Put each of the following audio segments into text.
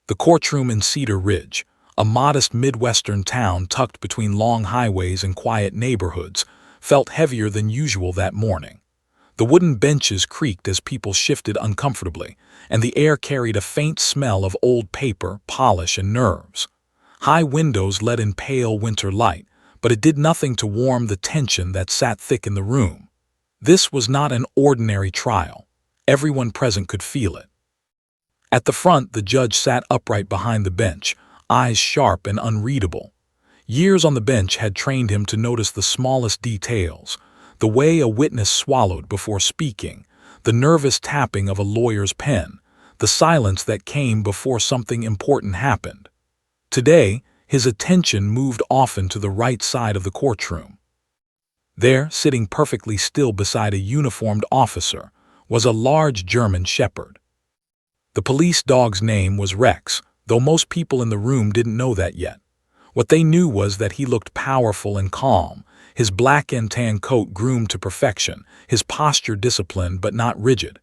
The courtroom in Cedar Ridge, a modest Midwestern town tucked between long highways and quiet neighborhoods, felt heavier than usual that morning. The wooden benches creaked as people shifted uncomfortably, and the air carried a faint smell of old paper, polish, and nerves. High windows let in pale winter light, but it did nothing to warm the tension that sat thick in the room. This was not an ordinary trial. Everyone present could feel it. At the front, the judge sat upright behind the bench, eyes sharp and unreadable. Years on the bench had trained him to notice the smallest details, the way a witness swallowed before speaking, the nervous tapping of a lawyer's pen, the silence that came before something important happened. Today, his attention moved often to the right side of the courtroom. There, sitting perfectly still beside a uniformed officer, was a large German shepherd. The police dog's name was Rex, though most people in the room didn't know that yet. What they knew was that he looked powerful and calm, his black and tan coat groomed to perfection, his posture disciplined but not rigid.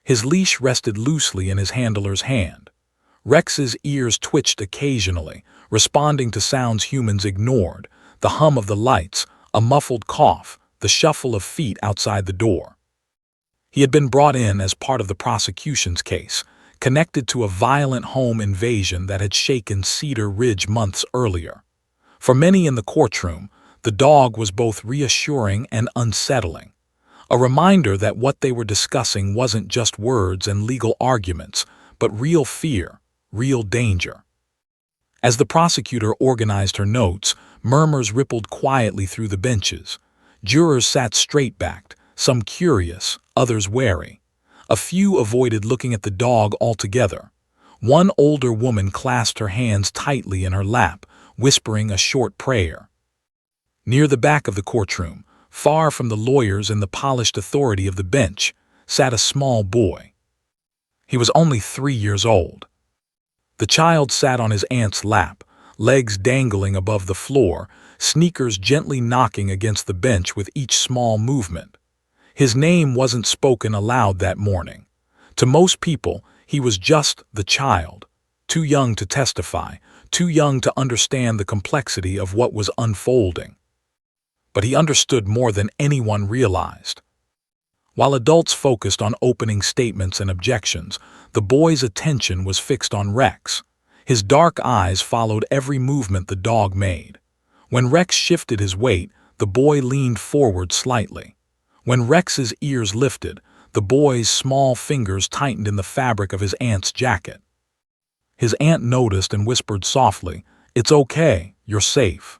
His leash rested loosely in his handler's hand. Rex's ears twitched occasionally, responding to sounds humans ignored, the hum of the lights, a muffled cough, the shuffle of feet outside the door. He had been brought in as part of the prosecution's case, connected to a violent home invasion that had shaken Cedar Ridge months earlier. For many in the courtroom, the dog was both reassuring and unsettling, a reminder that what they were discussing wasn't just words and legal arguments, but real fear, real danger. As the prosecutor organized her notes, murmurs rippled quietly through the benches. Jurors sat straight-backed, some curious, others wary. A few avoided looking at the dog altogether. One older woman clasped her hands tightly in her lap, whispering a short prayer. Near the back of the courtroom, far from the lawyers and the polished authority of the bench, sat a small boy. He was only 3 years old. The child sat on his aunt's lap, legs dangling above the floor, sneakers gently knocking against the bench with each small movement. His name wasn't spoken aloud that morning. To most people, he was just the child, too young to testify, too young to understand the complexity of what was unfolding. But he understood more than anyone realized. While adults focused on opening statements and objections, the boy's attention was fixed on Rex. His dark eyes followed every movement the dog made. When Rex shifted his weight, the boy leaned forward slightly. When Rex's ears lifted, the boy's small fingers tightened in the fabric of his aunt's jacket. His aunt noticed and whispered softly, "It's okay, you're safe."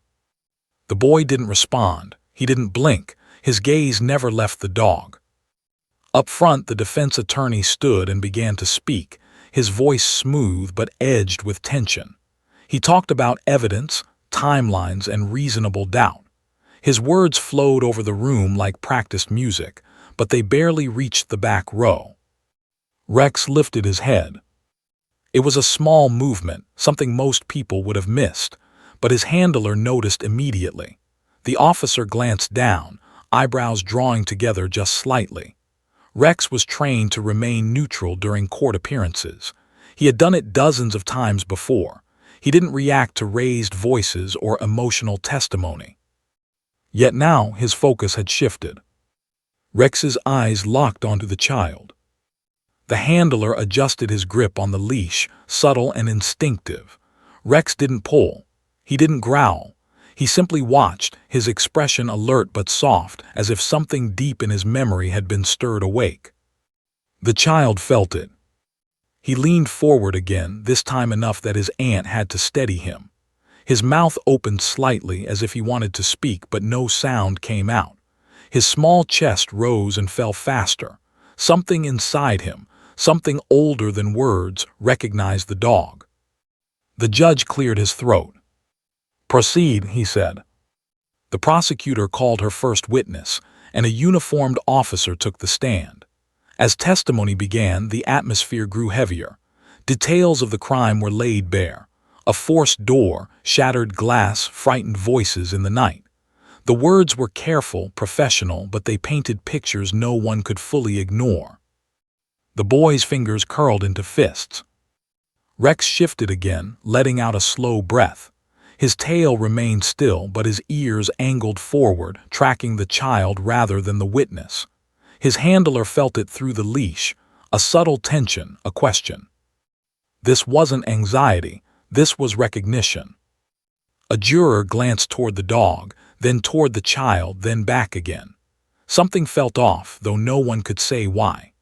The boy didn't respond. He didn't blink. His gaze never left the dog. Up front, the defense attorney stood and began to speak, his voice smooth but edged with tension. He talked about evidence, timelines, and reasonable doubt. His words flowed over the room like practiced music, but they barely reached the back row. Rex lifted his head. It was a small movement, something most people would have missed, but his handler noticed immediately. The officer glanced down, eyebrows drawing together just slightly. Rex was trained to remain neutral during court appearances. He had done it dozens of times before. He didn't react to raised voices or emotional testimony. Yet now his focus had shifted. Rex's eyes locked onto the child. The handler adjusted his grip on the leash, subtle and instinctive. Rex didn't pull. He didn't growl. He simply watched, his expression alert but soft, as if something deep in his memory had been stirred awake. The child felt it. He leaned forward again, this time enough that his aunt had to steady him. His mouth opened slightly as if he wanted to speak, but no sound came out. His small chest rose and fell faster. Something inside him, something older than words, recognized the dog. The judge cleared his throat. "Proceed," he said. The prosecutor called her first witness, and a uniformed officer took the stand. As testimony began, the atmosphere grew heavier. Details of the crime were laid bare. A forced door, shattered glass, frightened voices in the night. The words were careful, professional, but they painted pictures no one could fully ignore. The boy's fingers curled into fists. Rex shifted again, letting out a slow breath. His tail remained still, but his ears angled forward, tracking the child rather than the witness. His handler felt it through the leash, a subtle tension, a question. This wasn't anxiety, this was recognition. A juror glanced toward the dog, then toward the child, then back again. Something felt off, though no one could say why.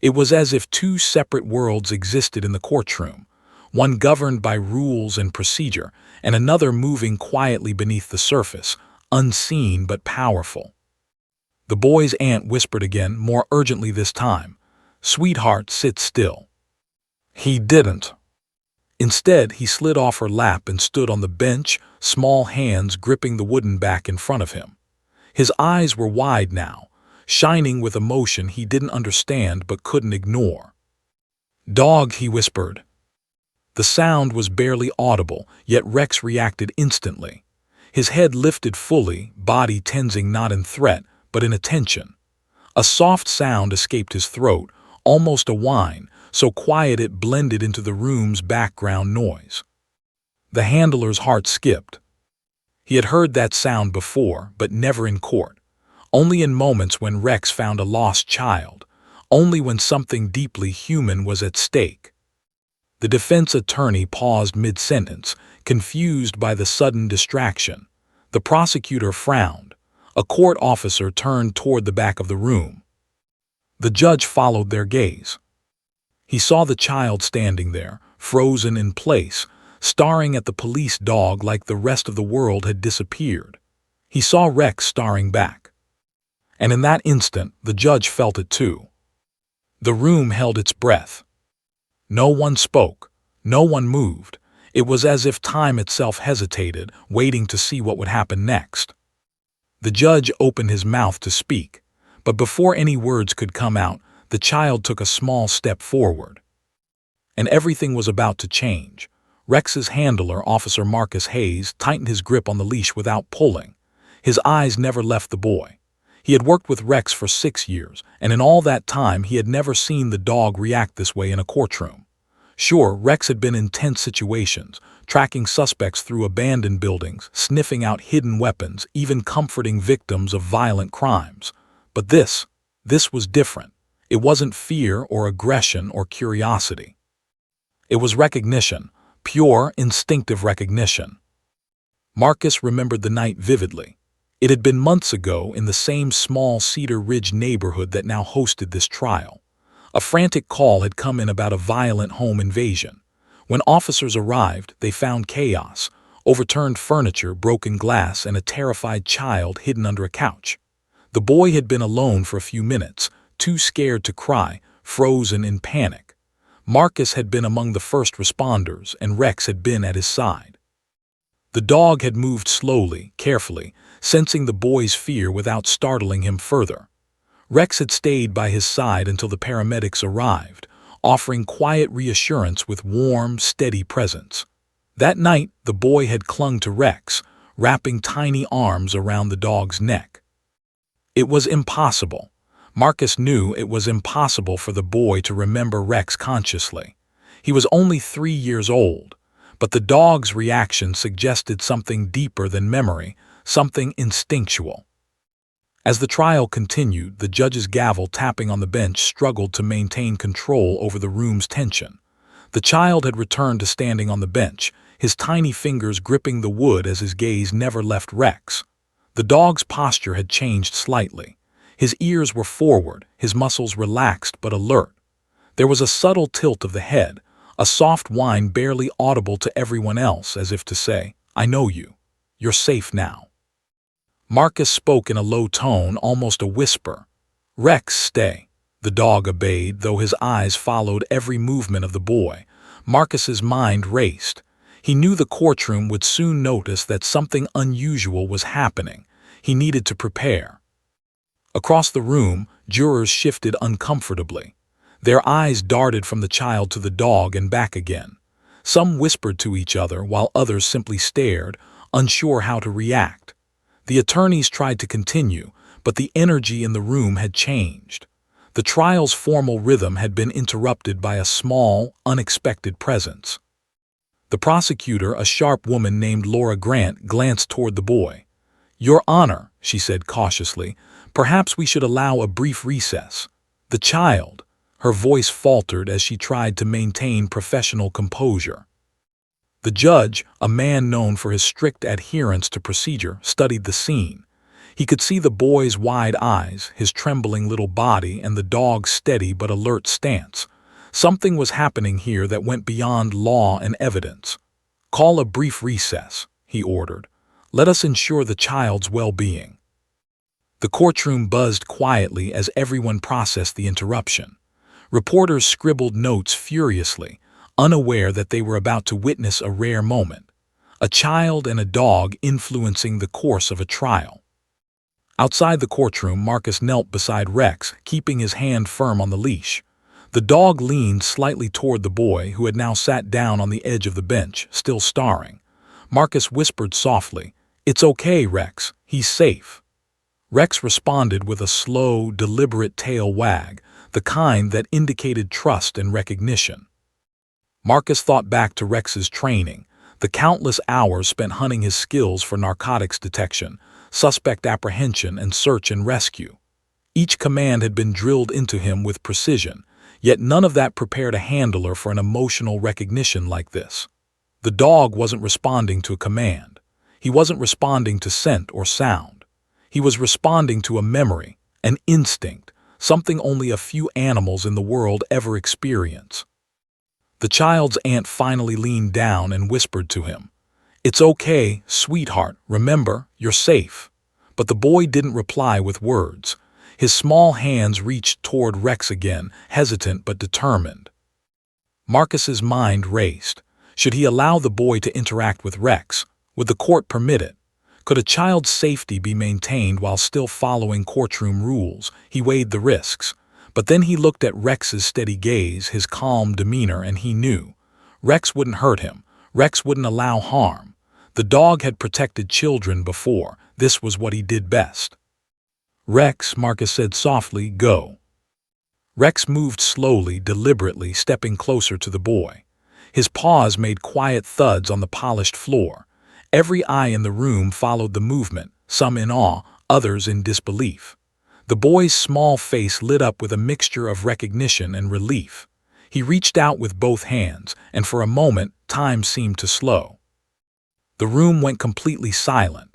It was as if two separate worlds existed in the courtroom, one governed by rules and procedure, and another moving quietly beneath the surface, unseen but powerful. The boy's aunt whispered again, more urgently this time, "Sweetheart, sit still." He didn't. Instead, he slid off her lap and stood on the bench, small hands gripping the wooden back in front of him. His eyes were wide now, shining with emotion he didn't understand but couldn't ignore. "Dog," he whispered. The sound was barely audible, yet Rex reacted instantly. His head lifted fully, body tensing not in threat, but in attention. A soft sound escaped his throat, almost a whine, so quiet it blended into the room's background noise. The handler's heart skipped. He had heard that sound before, but never in court. Only in moments when Rex found a lost child. Only when something deeply human was at stake. The defense attorney paused mid-sentence, confused by the sudden distraction. The prosecutor frowned. A court officer turned toward the back of the room. The judge followed their gaze. He saw the child standing there, frozen in place, staring at the police dog like the rest of the world had disappeared. He saw Rex staring back. And in that instant, the judge felt it too. The room held its breath. No one spoke. No one moved. It was as if time itself hesitated, waiting to see what would happen next. The judge opened his mouth to speak, but before any words could come out, the child took a small step forward. And everything was about to change. Rex's handler, Officer Marcus Hayes, tightened his grip on the leash without pulling. His eyes never left the boy. He had worked with Rex for 6 years, and in all that time he had never seen the dog react this way in a courtroom. Sure, Rex had been in tense situations, tracking suspects through abandoned buildings, sniffing out hidden weapons, even comforting victims of violent crimes. But this was different. It wasn't fear or aggression or curiosity. It was recognition, pure, instinctive recognition. Marcus remembered the night vividly. It had been months ago in the same small Cedar Ridge neighborhood that now hosted this trial. A frantic call had come in about a violent home invasion. When officers arrived, they found chaos, overturned furniture, broken glass, and a terrified child hidden under a couch. The boy had been alone for a few minutes, too scared to cry, frozen in panic. Marcus had been among the first responders, and Rex had been at his side. The dog had moved slowly, carefully, sensing the boy's fear without startling him further. Rex had stayed by his side until the paramedics arrived, offering quiet reassurance with warm, steady presence. That night, the boy had clung to Rex, wrapping tiny arms around the dog's neck. It was impossible. Marcus knew it was impossible for the boy to remember Rex consciously. He was only 3 years old, but the dog's reaction suggested something deeper than memory, something instinctual. As the trial continued, the judge's gavel tapping on the bench struggled to maintain control over the room's tension. The child had returned to standing on the bench, his tiny fingers gripping the wood as his gaze never left Rex. The dog's posture had changed slightly. His ears were forward, his muscles relaxed but alert. There was a subtle tilt of the head, a soft whine barely audible to everyone else, as if to say, "I know you. You're safe now." Marcus spoke in a low tone, almost a whisper. "Rex, stay." The dog obeyed, though his eyes followed every movement of the boy. Marcus's mind raced. He knew the courtroom would soon notice that something unusual was happening. He needed to prepare. Across the room, jurors shifted uncomfortably. Their eyes darted from the child to the dog and back again. Some whispered to each other, while others simply stared, unsure how to react. The attorneys tried to continue, but the energy in the room had changed. The trial's formal rhythm had been interrupted by a small, unexpected presence. The prosecutor, a sharp woman named Laura Grant, glanced toward the boy. "Your Honor," she said cautiously, "perhaps we should allow a brief recess." The child, her voice faltered as she tried to maintain professional composure. The judge, a man known for his strict adherence to procedure, studied the scene. He could see the boy's wide eyes, his trembling little body, and the dog's steady but alert stance. Something was happening here that went beyond law and evidence. "Call a brief recess," he ordered. "Let us ensure the child's well-being." The courtroom buzzed quietly as everyone processed the interruption. Reporters scribbled notes furiously, unaware that they were about to witness a rare moment. A child and a dog influencing the course of a trial. Outside the courtroom, Marcus knelt beside Rex, keeping his hand firm on the leash. The dog leaned slightly toward the boy, who had now sat down on the edge of the bench, still staring. Marcus whispered softly, "It's okay, Rex. He's safe." Rex responded with a slow, deliberate tail wag, the kind that indicated trust and recognition. Marcus thought back to Rex's training, the countless hours spent hunting his skills for narcotics detection, suspect apprehension, and search and rescue. Each command had been drilled into him with precision, yet none of that prepared a handler for an emotional recognition like this. The dog wasn't responding to a command. He wasn't responding to scent or sound. He was responding to a memory, an instinct, something only a few animals in the world ever experience. The child's aunt finally leaned down and whispered to him, "It's okay, sweetheart, remember, you're safe." But the boy didn't reply with words. His small hands reached toward Rex again, hesitant but determined. Marcus's mind raced. Should he allow the boy to interact with Rex? Would the court permit it? Could a child's safety be maintained while still following courtroom rules? He weighed the risks. But then he looked at Rex's steady gaze, his calm demeanor, and he knew. Rex wouldn't hurt him. Rex wouldn't allow harm. The dog had protected children before. This was what he did best. "Rex," Marcus said softly, "go." Rex moved slowly, deliberately, stepping closer to the boy. His paws made quiet thuds on the polished floor. Every eye in the room followed the movement, some in awe, others in disbelief. The boy's small face lit up with a mixture of recognition and relief. He reached out with both hands, and for a moment, time seemed to slow. The room went completely silent.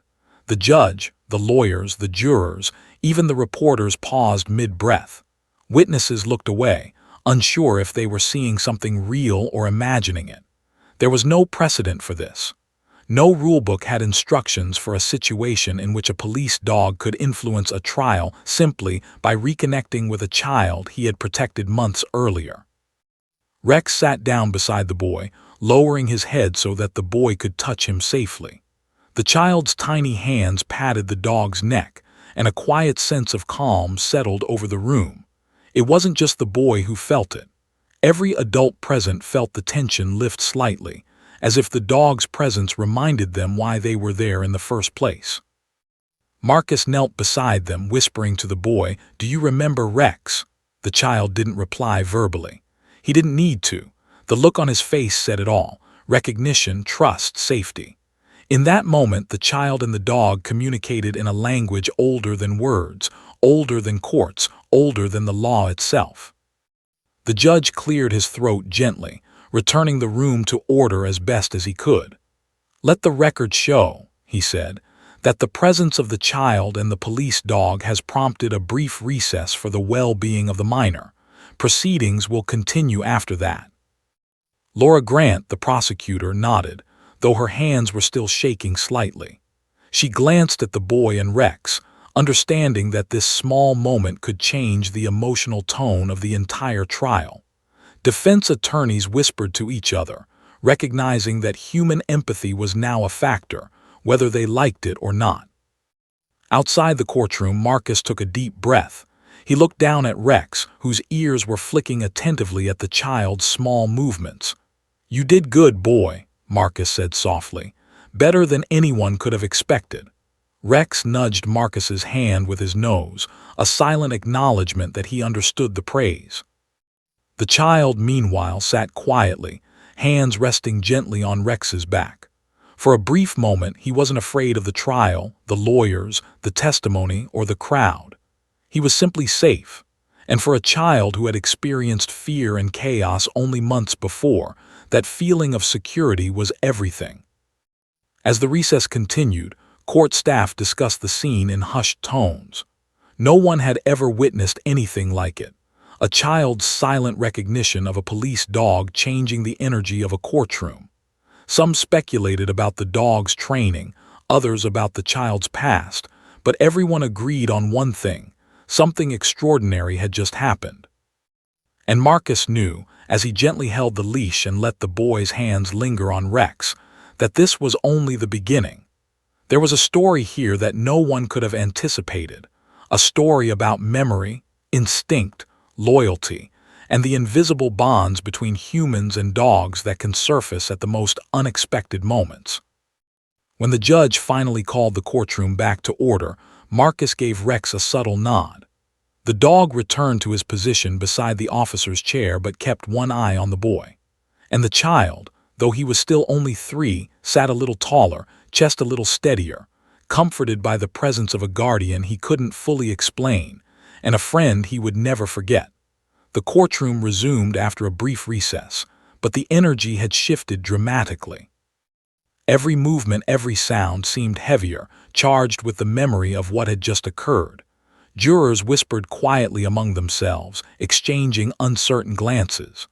The judge, the lawyers, the jurors, even the reporters paused mid-breath. Witnesses looked away, unsure if they were seeing something real or imagining it. There was no precedent for this. No rulebook had instructions for a situation in which a police dog could influence a trial simply by reconnecting with a child he had protected months earlier. Rex sat down beside the boy, lowering his head so that the boy could touch him safely. The child's tiny hands patted the dog's neck, and a quiet sense of calm settled over the room. It wasn't just the boy who felt it. Every adult present felt the tension lift slightly, as if the dog's presence reminded them why they were there in the first place. Marcus knelt beside them, whispering to the boy, "Do you remember Rex?" The child didn't reply verbally. He didn't need to. The look on his face said it all: recognition, trust, safety. In that moment, the child and the dog communicated in a language older than words, older than courts, older than the law itself. The judge cleared his throat gently, returning the room to order as best as he could. "Let the record show," he said, "that the presence of the child and the police dog has prompted a brief recess for the well-being of the minor. Proceedings will continue after that." Laura Grant, the prosecutor, nodded, though her hands were still shaking slightly. She glanced at the boy and Rex, understanding that this small moment could change the emotional tone of the entire trial. Defense attorneys whispered to each other, recognizing that human empathy was now a factor, whether they liked it or not. Outside the courtroom, Marcus took a deep breath. He looked down at Rex, whose ears were flicking attentively at the child's small movements. "You did good, boy," Marcus said softly. "Better than anyone could have expected." Rex nudged Marcus's hand with his nose, a silent acknowledgement that he understood the praise. The child, meanwhile, sat quietly, hands resting gently on Rex's back. For a brief moment, he wasn't afraid of the trial, the lawyers, the testimony, or the crowd. He was simply safe. And for a child who had experienced fear and chaos only months before, that feeling of security was everything. As the recess continued, court staff discussed the scene in hushed tones. No one had ever witnessed anything like it. A child's silent recognition of a police dog changing the energy of a courtroom. Some speculated about the dog's training, others about the child's past, but everyone agreed on one thing: something extraordinary had just happened. And Marcus knew, as he gently held the leash and let the boy's hands linger on Rex, that this was only the beginning. There was a story here that no one could have anticipated, a story about memory, instinct, loyalty, and the invisible bonds between humans and dogs that can surface at the most unexpected moments. When the judge finally called the courtroom back to order, Marcus gave Rex a subtle nod. The dog returned to his position beside the officer's chair but kept one eye on the boy. And the child, though he was still only 3, sat a little taller, chest a little steadier, comforted by the presence of a guardian he couldn't fully explain, and a friend he would never forget. The courtroom resumed after a brief recess, but the energy had shifted dramatically. Every movement, every sound seemed heavier, charged with the memory of what had just occurred. Jurors whispered quietly among themselves, exchanging uncertain glances.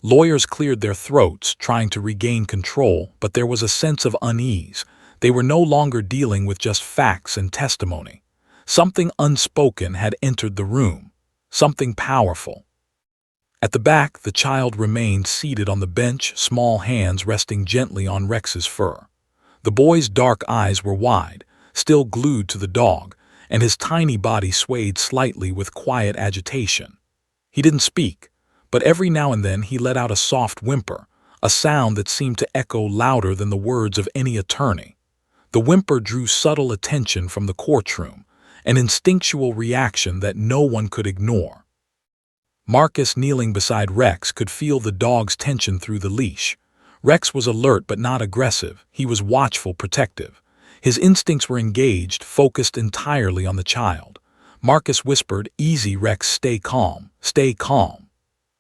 Lawyers cleared their throats, trying to regain control, but there was a sense of unease. They were no longer dealing with just facts and testimony. Something unspoken had entered the room, something powerful. At the back, the child remained seated on the bench, small hands resting gently on Rex's fur. The boy's dark eyes were wide, still glued to the dog, and his tiny body swayed slightly with quiet agitation. He didn't speak, but every now and then he let out a soft whimper, a sound that seemed to echo louder than the words of any attorney. The whimper drew subtle attention from the courtroom, an instinctual reaction that no one could ignore. Marcus, kneeling beside Rex, could feel the dog's tension through the leash. Rex was alert but not aggressive. He was watchful, protective. His instincts were engaged, focused entirely on the child. Marcus whispered, "Easy, Rex, stay calm, stay calm."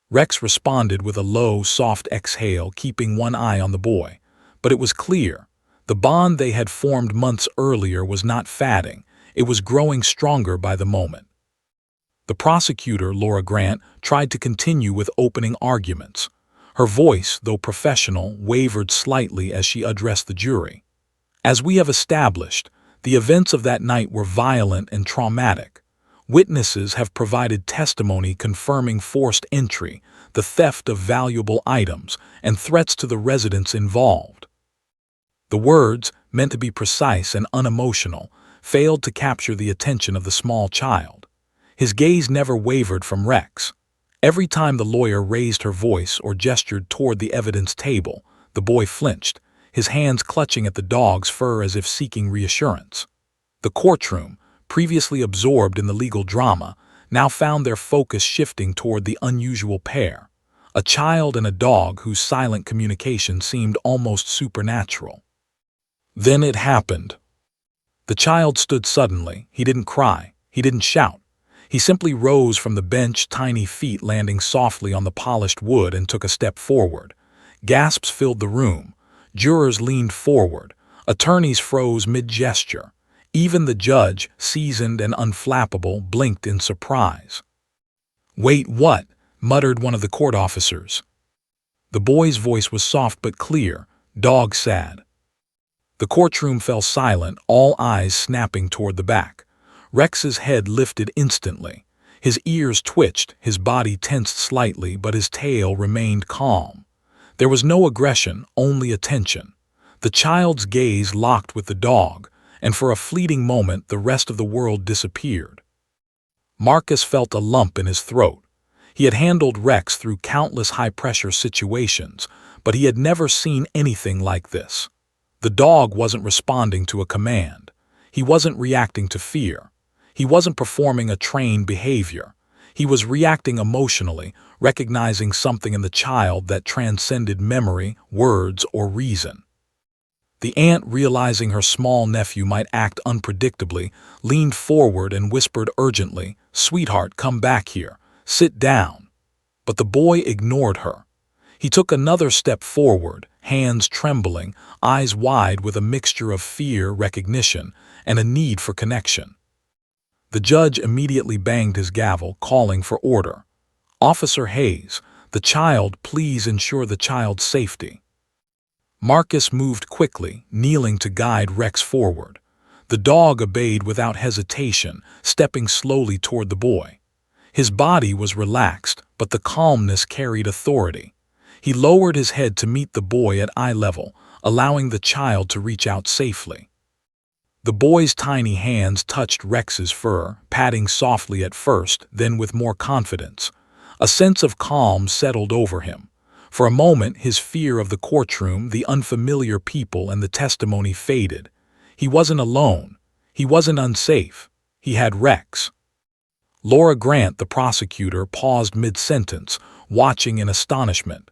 Rex responded with a low, soft exhale, keeping one eye on the boy. But it was clear. The bond they had formed months earlier was not fading. It was growing stronger by the moment. The prosecutor, Laura Grant, tried to continue with opening arguments. Her voice, though professional, wavered slightly as she addressed the jury. As we have established, the events of that night were violent and traumatic. Witnesses have provided testimony confirming forced entry, the theft of valuable items, and threats to the residents involved. The words, meant to be precise and unemotional, failed to capture the attention of the small child. His gaze never wavered from Rex. Every time the lawyer raised her voice or gestured toward the evidence table, the boy flinched, his hands clutching at the dog's fur as if seeking reassurance. The courtroom, previously absorbed in the legal drama, now found their focus shifting toward the unusual pair, a child and a dog whose silent communication seemed almost supernatural. Then it happened. The child stood suddenly. He didn't cry. He didn't shout. He simply rose from the bench, tiny feet landing softly on the polished wood, and took a step forward. Gasps filled the room. Jurors leaned forward. Attorneys froze mid-gesture. Even the judge, seasoned and unflappable, blinked in surprise. "Wait, what?" muttered one of the court officers. The boy's voice was soft but clear, dog sad. The courtroom fell silent, all eyes snapping toward the back. Rex's head lifted instantly. His ears twitched, his body tensed slightly, but his tail remained calm. There was no aggression, only attention. The child's gaze locked with the dog, and for a fleeting moment the rest of the world disappeared. Marcus felt a lump in his throat. He had handled Rex through countless high-pressure situations, but he had never seen anything like this. The dog wasn't responding to a command. He wasn't reacting to fear. He wasn't performing a trained behavior. He was reacting emotionally, recognizing something in the child that transcended memory, words, or reason. The aunt, realizing her small nephew might act unpredictably, leaned forward and whispered urgently, "Sweetheart, come back here. Sit down." But the boy ignored her. He took another step forward, hands trembling, eyes wide with a mixture of fear, recognition, and a need for connection. The judge immediately banged his gavel, calling for order. "Officer Hayes, the child, please ensure the child's safety." Marcus moved quickly, kneeling to guide Rex forward. The dog obeyed without hesitation, stepping slowly toward the boy. His body was relaxed, but the calmness carried authority. He lowered his head to meet the boy at eye level, allowing the child to reach out safely. The boy's tiny hands touched Rex's fur, patting softly at first, then with more confidence. A sense of calm settled over him. For a moment, his fear of the courtroom, the unfamiliar people, and the testimony faded. He wasn't alone. He wasn't unsafe. He had Rex. Laura Grant, the prosecutor, paused mid-sentence, watching in astonishment.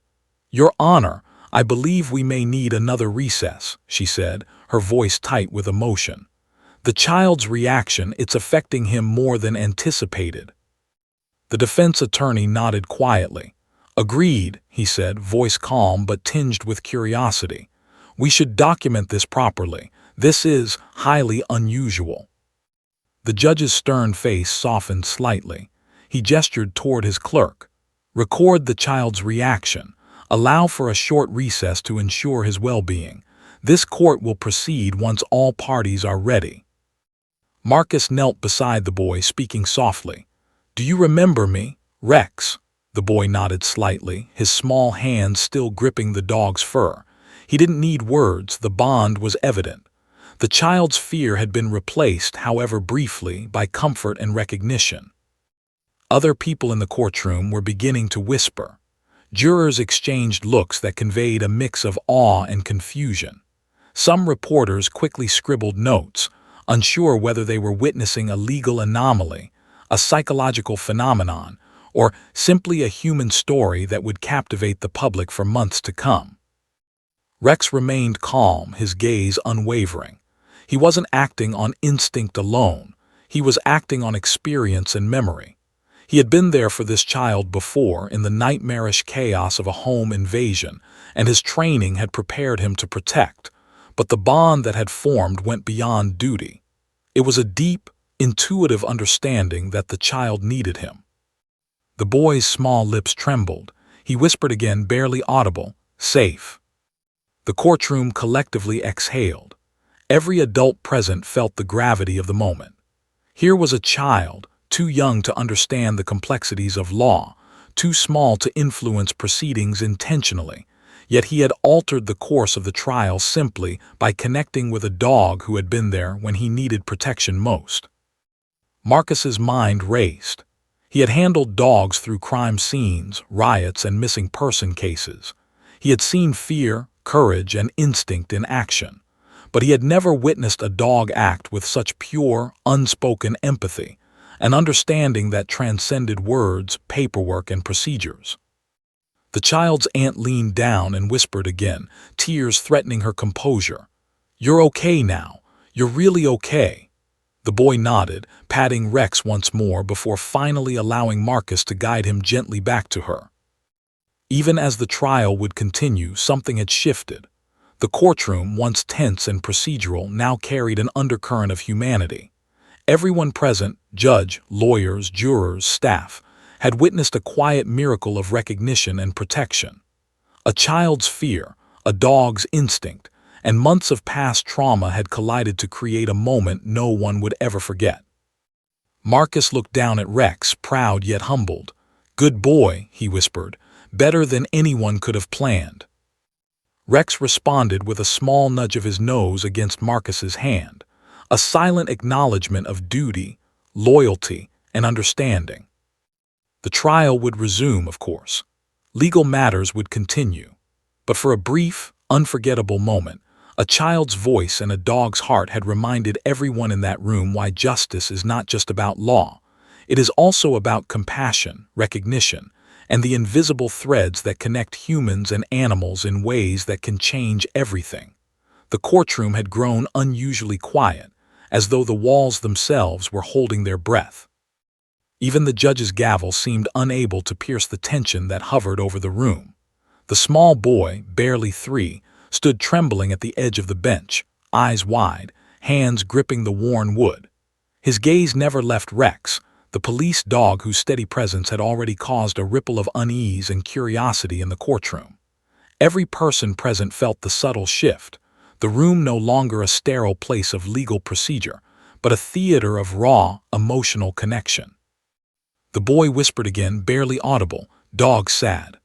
"Your Honor, I believe we may need another recess," she said, her voice tight with emotion. "The child's reaction, it's affecting him more than anticipated." The defense attorney nodded quietly. "Agreed," he said, voice calm but tinged with curiosity. "We should document this properly. This is highly unusual." The judge's stern face softened slightly. He gestured toward his clerk. "Record the child's reaction. Allow for a short recess to ensure his well-being. This court will proceed once all parties are ready." Marcus knelt beside the boy, speaking softly. "Do you remember me, Rex?" The boy nodded slightly, his small hands still gripping the dog's fur. He didn't need words, the bond was evident. The child's fear had been replaced, however briefly, by comfort and recognition. Other people in the courtroom were beginning to whisper. Jurors exchanged looks that conveyed a mix of awe and confusion. Some reporters quickly scribbled notes, unsure whether they were witnessing a legal anomaly, a psychological phenomenon, or simply a human story that would captivate the public for months to come. Rex remained calm, his gaze unwavering. He wasn't acting on instinct alone. He was acting on experience and memory. He had been there for this child before, in the nightmarish chaos of a home invasion, and his training had prepared him to protect. But the bond that had formed went beyond duty. It was a deep, intuitive understanding that the child needed him. The boy's small lips trembled. He whispered again, barely audible, "Safe." The courtroom collectively exhaled. Every adult present felt the gravity of the moment. Here was a child, too young to understand the complexities of law, too small to influence proceedings intentionally, yet he had altered the course of the trial simply by connecting with a dog who had been there when he needed protection most. Marcus's mind raced. He had handled dogs through crime scenes, riots, and missing person cases. He had seen fear, courage, and instinct in action. But he had never witnessed a dog act with such pure, unspoken empathy, an understanding that transcended words, paperwork, and procedures. The child's aunt leaned down and whispered again, tears threatening her composure. "You're okay now. You're really okay." The boy nodded, patting Rex once more before finally allowing Marcus to guide him gently back to her. Even as the trial would continue, something had shifted. The courtroom, once tense and procedural, now carried an undercurrent of humanity. Everyone present, judge, lawyers, jurors, staff, had witnessed a quiet miracle of recognition and protection. A child's fear, a dog's instinct, and months of past trauma had collided to create a moment no one would ever forget. Marcus looked down at Rex, proud yet humbled. "Good boy," he whispered, "better than anyone could have planned." Rex responded with a small nudge of his nose against Marcus's hand, a silent acknowledgement of duty, loyalty, and understanding. The trial would resume, of course. Legal matters would continue. But for a brief, unforgettable moment, A child's voice and a dog's heart had reminded everyone in that room why justice is not just about law. It is also about compassion, recognition, and the invisible threads that connect humans and animals in ways that can change everything. The courtroom had grown unusually quiet, as though the walls themselves were holding their breath. Even the judge's gavel seemed unable to pierce the tension that hovered over the room. The small boy, barely 3, stood trembling at the edge of the bench, eyes wide, hands gripping the worn wood. His gaze never left Rex, the police dog whose steady presence had already caused a ripple of unease and curiosity in the courtroom. Every person present felt the subtle shift, the room no longer a sterile place of legal procedure, but a theater of raw, emotional connection. The boy whispered again, barely audible, "Dog sad."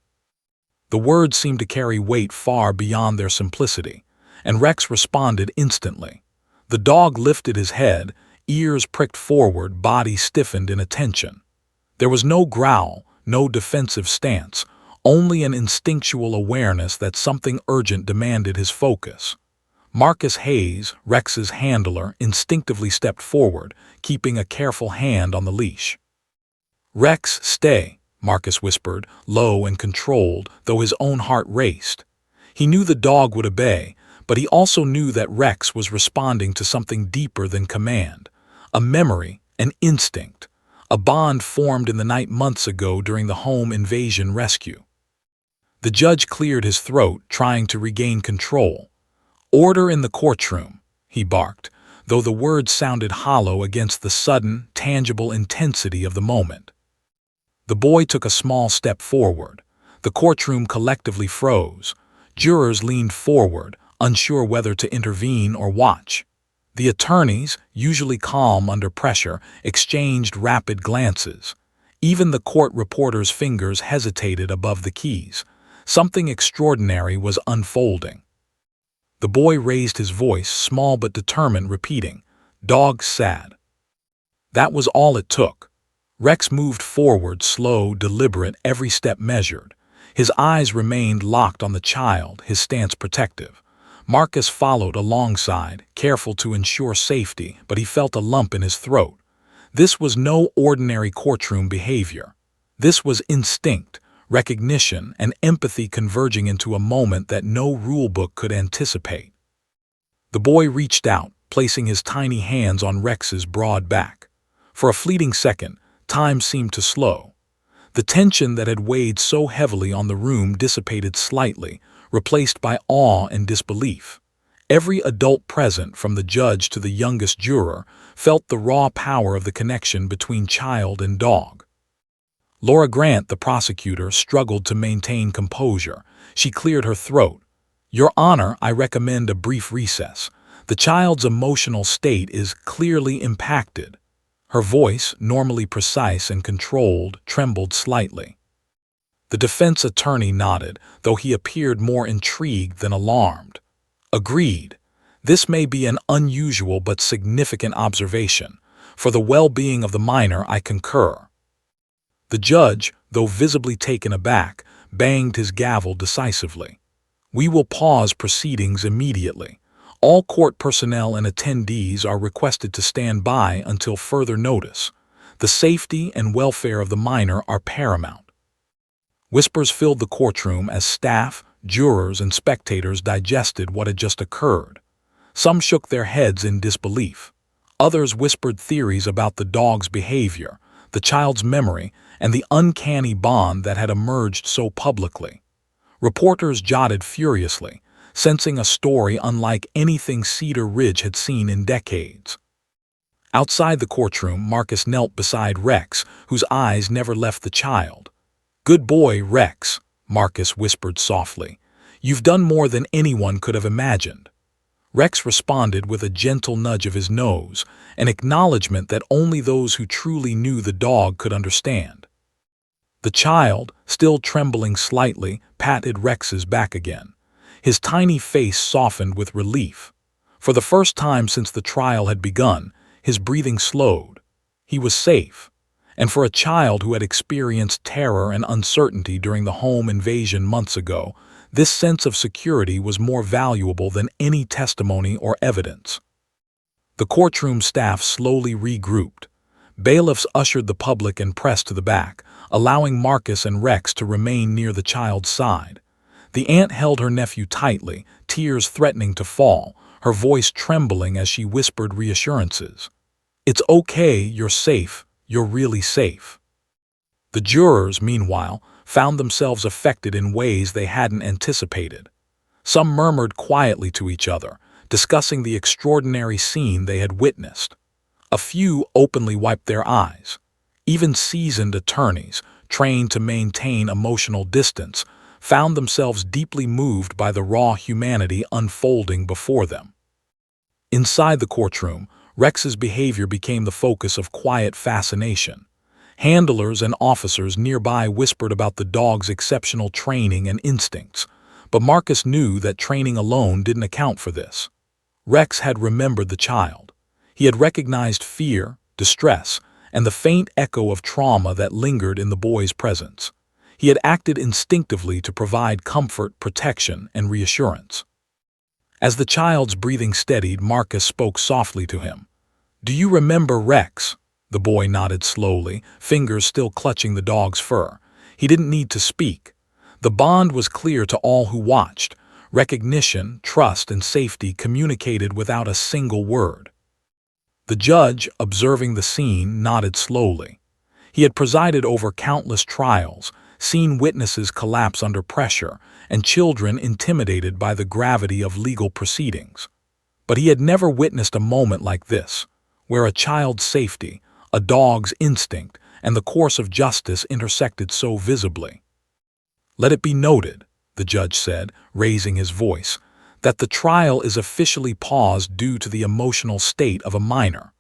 The words seemed to carry weight far beyond their simplicity, and Rex responded instantly. The dog lifted his head, ears pricked forward, body stiffened in attention. There was no growl, no defensive stance, only an instinctual awareness that something urgent demanded his focus. Marcus Hayes, Rex's handler, instinctively stepped forward, keeping a careful hand on the leash. "Rex, stay," Marcus whispered, low and controlled, though his own heart raced. He knew the dog would obey, but he also knew that Rex was responding to something deeper than command. A memory, an instinct, a bond formed in the night months ago during the home invasion rescue. The judge cleared his throat, trying to regain control. "Order in the courtroom," he barked, though the words sounded hollow against the sudden, tangible intensity of the moment. The boy took a small step forward. The courtroom collectively froze. Jurors leaned forward, unsure whether to intervene or watch. The attorneys, usually calm under pressure, exchanged rapid glances. Even the court reporter's fingers hesitated above the keys. Something extraordinary was unfolding. The boy raised his voice, small but determined, repeating, "Dog sad." That was all it took. Rex moved forward, slow, deliberate, every step measured. His eyes remained locked on the child, his stance protective. Marcus followed alongside, careful to ensure safety, but he felt a lump in his throat. This was no ordinary courtroom behavior. This was instinct, recognition, and empathy converging into a moment that no rulebook could anticipate. The boy reached out, placing his tiny hands on Rex's broad back. For a fleeting second, time seemed to slow. The tension that had weighed so heavily on the room dissipated slightly, replaced by awe and disbelief. Every adult present, from the judge to the youngest juror, felt the raw power of the connection between child and dog. Laura Grant, the prosecutor, struggled to maintain composure. She cleared her throat. "Your Honor, I recommend a brief recess. The child's emotional state is clearly impacted." Her voice, normally precise and controlled, trembled slightly. The defense attorney nodded, though he appeared more intrigued than alarmed. "Agreed. This may be an unusual but significant observation. For the well-being of the minor, I concur." The judge, though visibly taken aback, banged his gavel decisively. "We will pause proceedings immediately. All court personnel and attendees are requested to stand by until further notice. The safety and welfare of the minor are paramount." Whispers filled the courtroom as staff, jurors, and spectators digested what had just occurred. Some shook their heads in disbelief. Others whispered theories about the dog's behavior, the child's memory, and the uncanny bond that had emerged so publicly. Reporters jotted furiously, sensing a story unlike anything Cedar Ridge had seen in decades. Outside the courtroom, Marcus knelt beside Rex, whose eyes never left the child. "Good boy, Rex," Marcus whispered softly. "You've done more than anyone could have imagined." Rex responded with a gentle nudge of his nose, an acknowledgement that only those who truly knew the dog could understand. The child, still trembling slightly, patted Rex's back again. His tiny face softened with relief. For the first time since the trial had begun, his breathing slowed. He was safe. And for a child who had experienced terror and uncertainty during the home invasion months ago, This sense of security was more valuable than any testimony or evidence. The courtroom staff slowly regrouped. Bailiffs ushered the public and press to the back, allowing Marcus and Rex to remain near the child's side. The aunt held her nephew tightly, tears threatening to fall, her voice trembling as she whispered reassurances. "It's okay, you're safe, you're really safe." The jurors, meanwhile, found themselves affected in ways they hadn't anticipated. Some murmured quietly to each other, discussing the extraordinary scene they had witnessed. A few openly wiped their eyes. Even seasoned attorneys, trained to maintain emotional distance, found themselves deeply moved by the raw humanity unfolding before them. Inside the courtroom, Rex's behavior became the focus of quiet fascination. Handlers and officers nearby whispered about the dog's exceptional training and instincts, but Marcus knew that training alone didn't account for this. Rex had remembered the child. He had recognized fear, distress, and the faint echo of trauma that lingered in the boy's presence. He had acted instinctively to provide comfort, protection, and reassurance. As the child's breathing steadied, Marcus spoke softly to him. "Do you remember Rex?" The boy nodded slowly, fingers still clutching the dog's fur. He didn't need to speak. The bond was clear to all who watched. Recognition, trust, and safety communicated without a single word. The judge, observing the scene, nodded slowly. He had presided over countless trials, seen witnesses collapse under pressure, and children intimidated by the gravity of legal proceedings. But he had never witnessed a moment like this, where a child's safety, a dog's instinct, and the course of justice intersected so visibly. "Let it be noted," the judge said, raising his voice, "that the trial is officially paused due to the emotional state of a minor.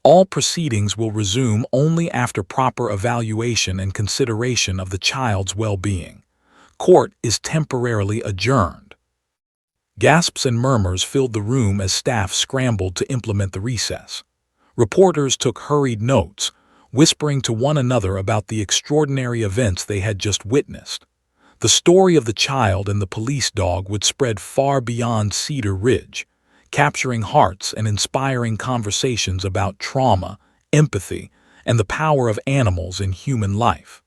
All proceedings will resume only after proper evaluation and consideration of the child's well-being. Court is temporarily adjourned." Gasps and murmurs filled the room as staff scrambled to implement the recess. Reporters took hurried notes, whispering to one another about the extraordinary events they had just witnessed. The story of the child and the police dog would spread far beyond Cedar Ridge, capturing hearts and inspiring conversations about trauma, empathy, and the power of animals in human life.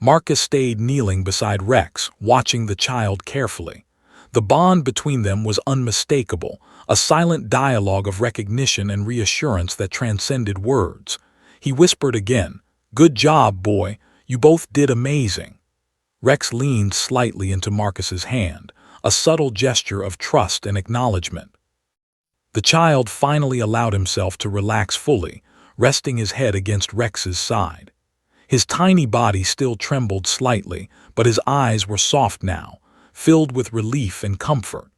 Marcus stayed kneeling beside Rex, watching the child carefully. The bond between them was unmistakable, a silent dialogue of recognition and reassurance that transcended words. He whispered again, "Good job, boy. You both did amazing." Rex leaned slightly into Marcus's hand, a subtle gesture of trust and acknowledgement. The child finally allowed himself to relax fully, resting his head against Rex's side. His tiny body still trembled slightly, but his eyes were soft now, filled with relief and comfort.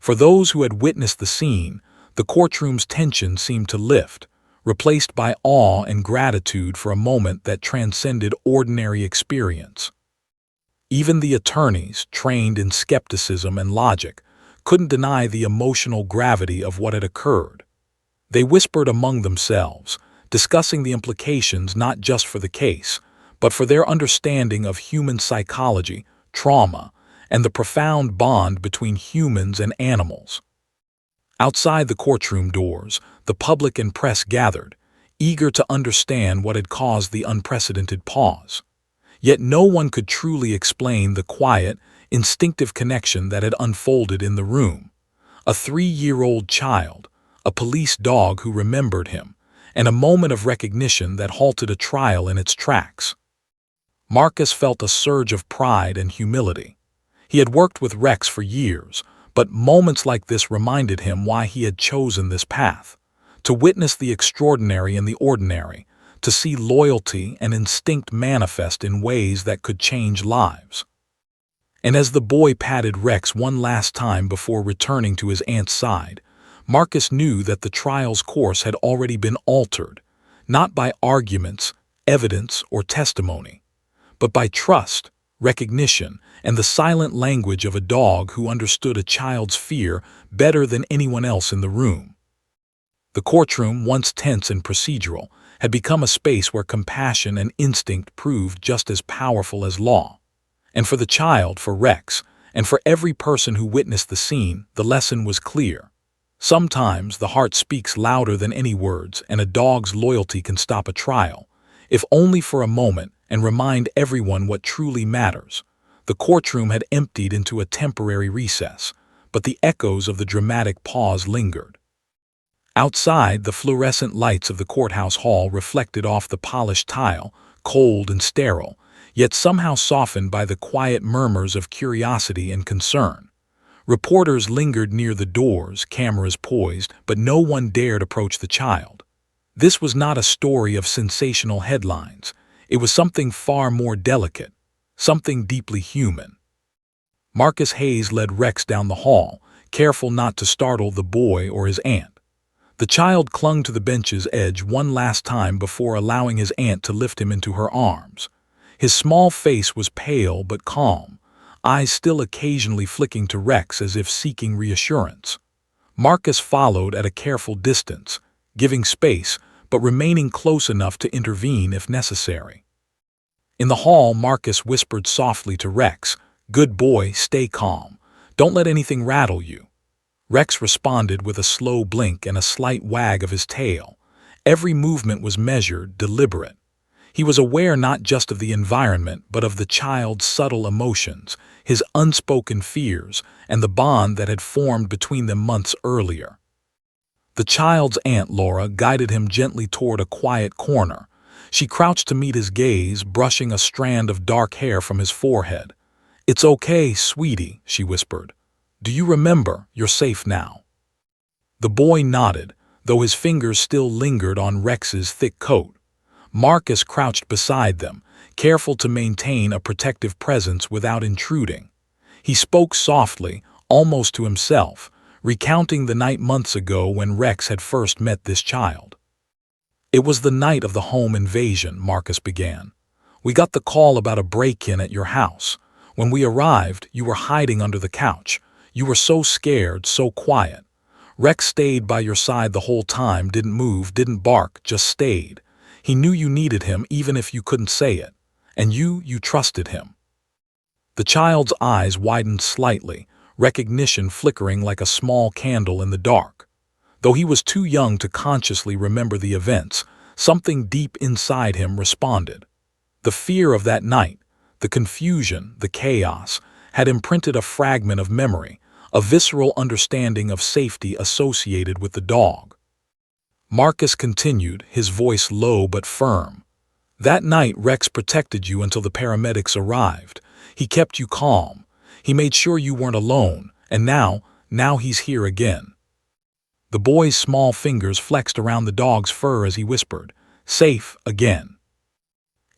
For those who had witnessed the scene, the courtroom's tension seemed to lift, replaced by awe and gratitude for a moment that transcended ordinary experience. Even the attorneys, trained in skepticism and logic, couldn't deny the emotional gravity of what had occurred. They whispered among themselves, discussing the implications not just for the case, but for their understanding of human psychology, trauma, and the profound bond between humans and animals. Outside the courtroom doors, the public and press gathered, eager to understand what had caused the unprecedented pause. Yet no one could truly explain the quiet, instinctive connection that had unfolded in the room. A 3-year-old child, a police dog who remembered him, and a moment of recognition that halted a trial in its tracks. Marcus felt a surge of pride and humility. He had worked with Rex for years, but moments like this reminded him why he had chosen this path. To witness the extraordinary in the ordinary, to see loyalty and instinct manifest in ways that could change lives. And as the boy patted Rex one last time before returning to his aunt's side, Marcus knew that the trial's course had already been altered, not by arguments, evidence, or testimony, but by trust, recognition, and the silent language of a dog who understood a child's fear better than anyone else in the room. The courtroom, once tense and procedural, had become a space where compassion and instinct proved just as powerful as law. And for the child, for Rex, and for every person who witnessed the scene, the lesson was clear. Sometimes the heart speaks louder than any words, and a dog's loyalty can stop a trial, if only for a moment, and remind everyone what truly matters. The courtroom had emptied into a temporary recess, but the echoes of the dramatic pause lingered. Outside, the fluorescent lights of the courthouse hall reflected off the polished tile, cold and sterile, yet somehow softened by the quiet murmurs of curiosity and concern. Reporters lingered near the doors, cameras poised, but no one dared approach the child. This was not a story of sensational headlines. It was something far more delicate, something deeply human. Marcus Hayes led Rex down the hall, careful not to startle the boy or his aunt. The child clung to the bench's edge one last time before allowing his aunt to lift him into her arms. His small face was pale but calm, eyes still occasionally flicking to Rex as if seeking reassurance. Marcus followed at a careful distance, giving space but remaining close enough to intervene if necessary. In the hall, Marcus whispered softly to Rex, "Good boy, stay calm. Don't let anything rattle you." Rex responded with a slow blink and a slight wag of his tail. Every movement was measured, deliberate. He was aware not just of the environment, but of the child's subtle emotions, his unspoken fears, and the bond that had formed between them months earlier. The child's aunt, Laura, guided him gently toward a quiet corner. She crouched to meet his gaze, brushing a strand of dark hair from his forehead. "It's okay, sweetie," she whispered. "Do you remember? You're safe now." The boy nodded, though his fingers still lingered on Rex's thick coat. Marcus crouched beside them, careful to maintain a protective presence without intruding. He spoke softly, almost to himself, recounting the night months ago when Rex had first met this child. "It was the night of the home invasion," Marcus began. "We got the call about a break-in at your house. When we arrived, you were hiding under the couch. You were so scared, so quiet. Rex stayed by your side the whole time, didn't move, didn't bark, just stayed. He knew you needed him even if you couldn't say it. And you trusted him." The child's eyes widened slightly, recognition flickering like a small candle in the dark. Though he was too young to consciously remember the events, something deep inside him responded. The fear of that night, the confusion, the chaos, had imprinted a fragment of memory, a visceral understanding of safety associated with the dog. Marcus continued, his voice low but firm. "That night, Rex protected you until the paramedics arrived. He kept you calm. He made sure you weren't alone, and now he's here again." The boy's small fingers flexed around the dog's fur as he whispered, "Safe again."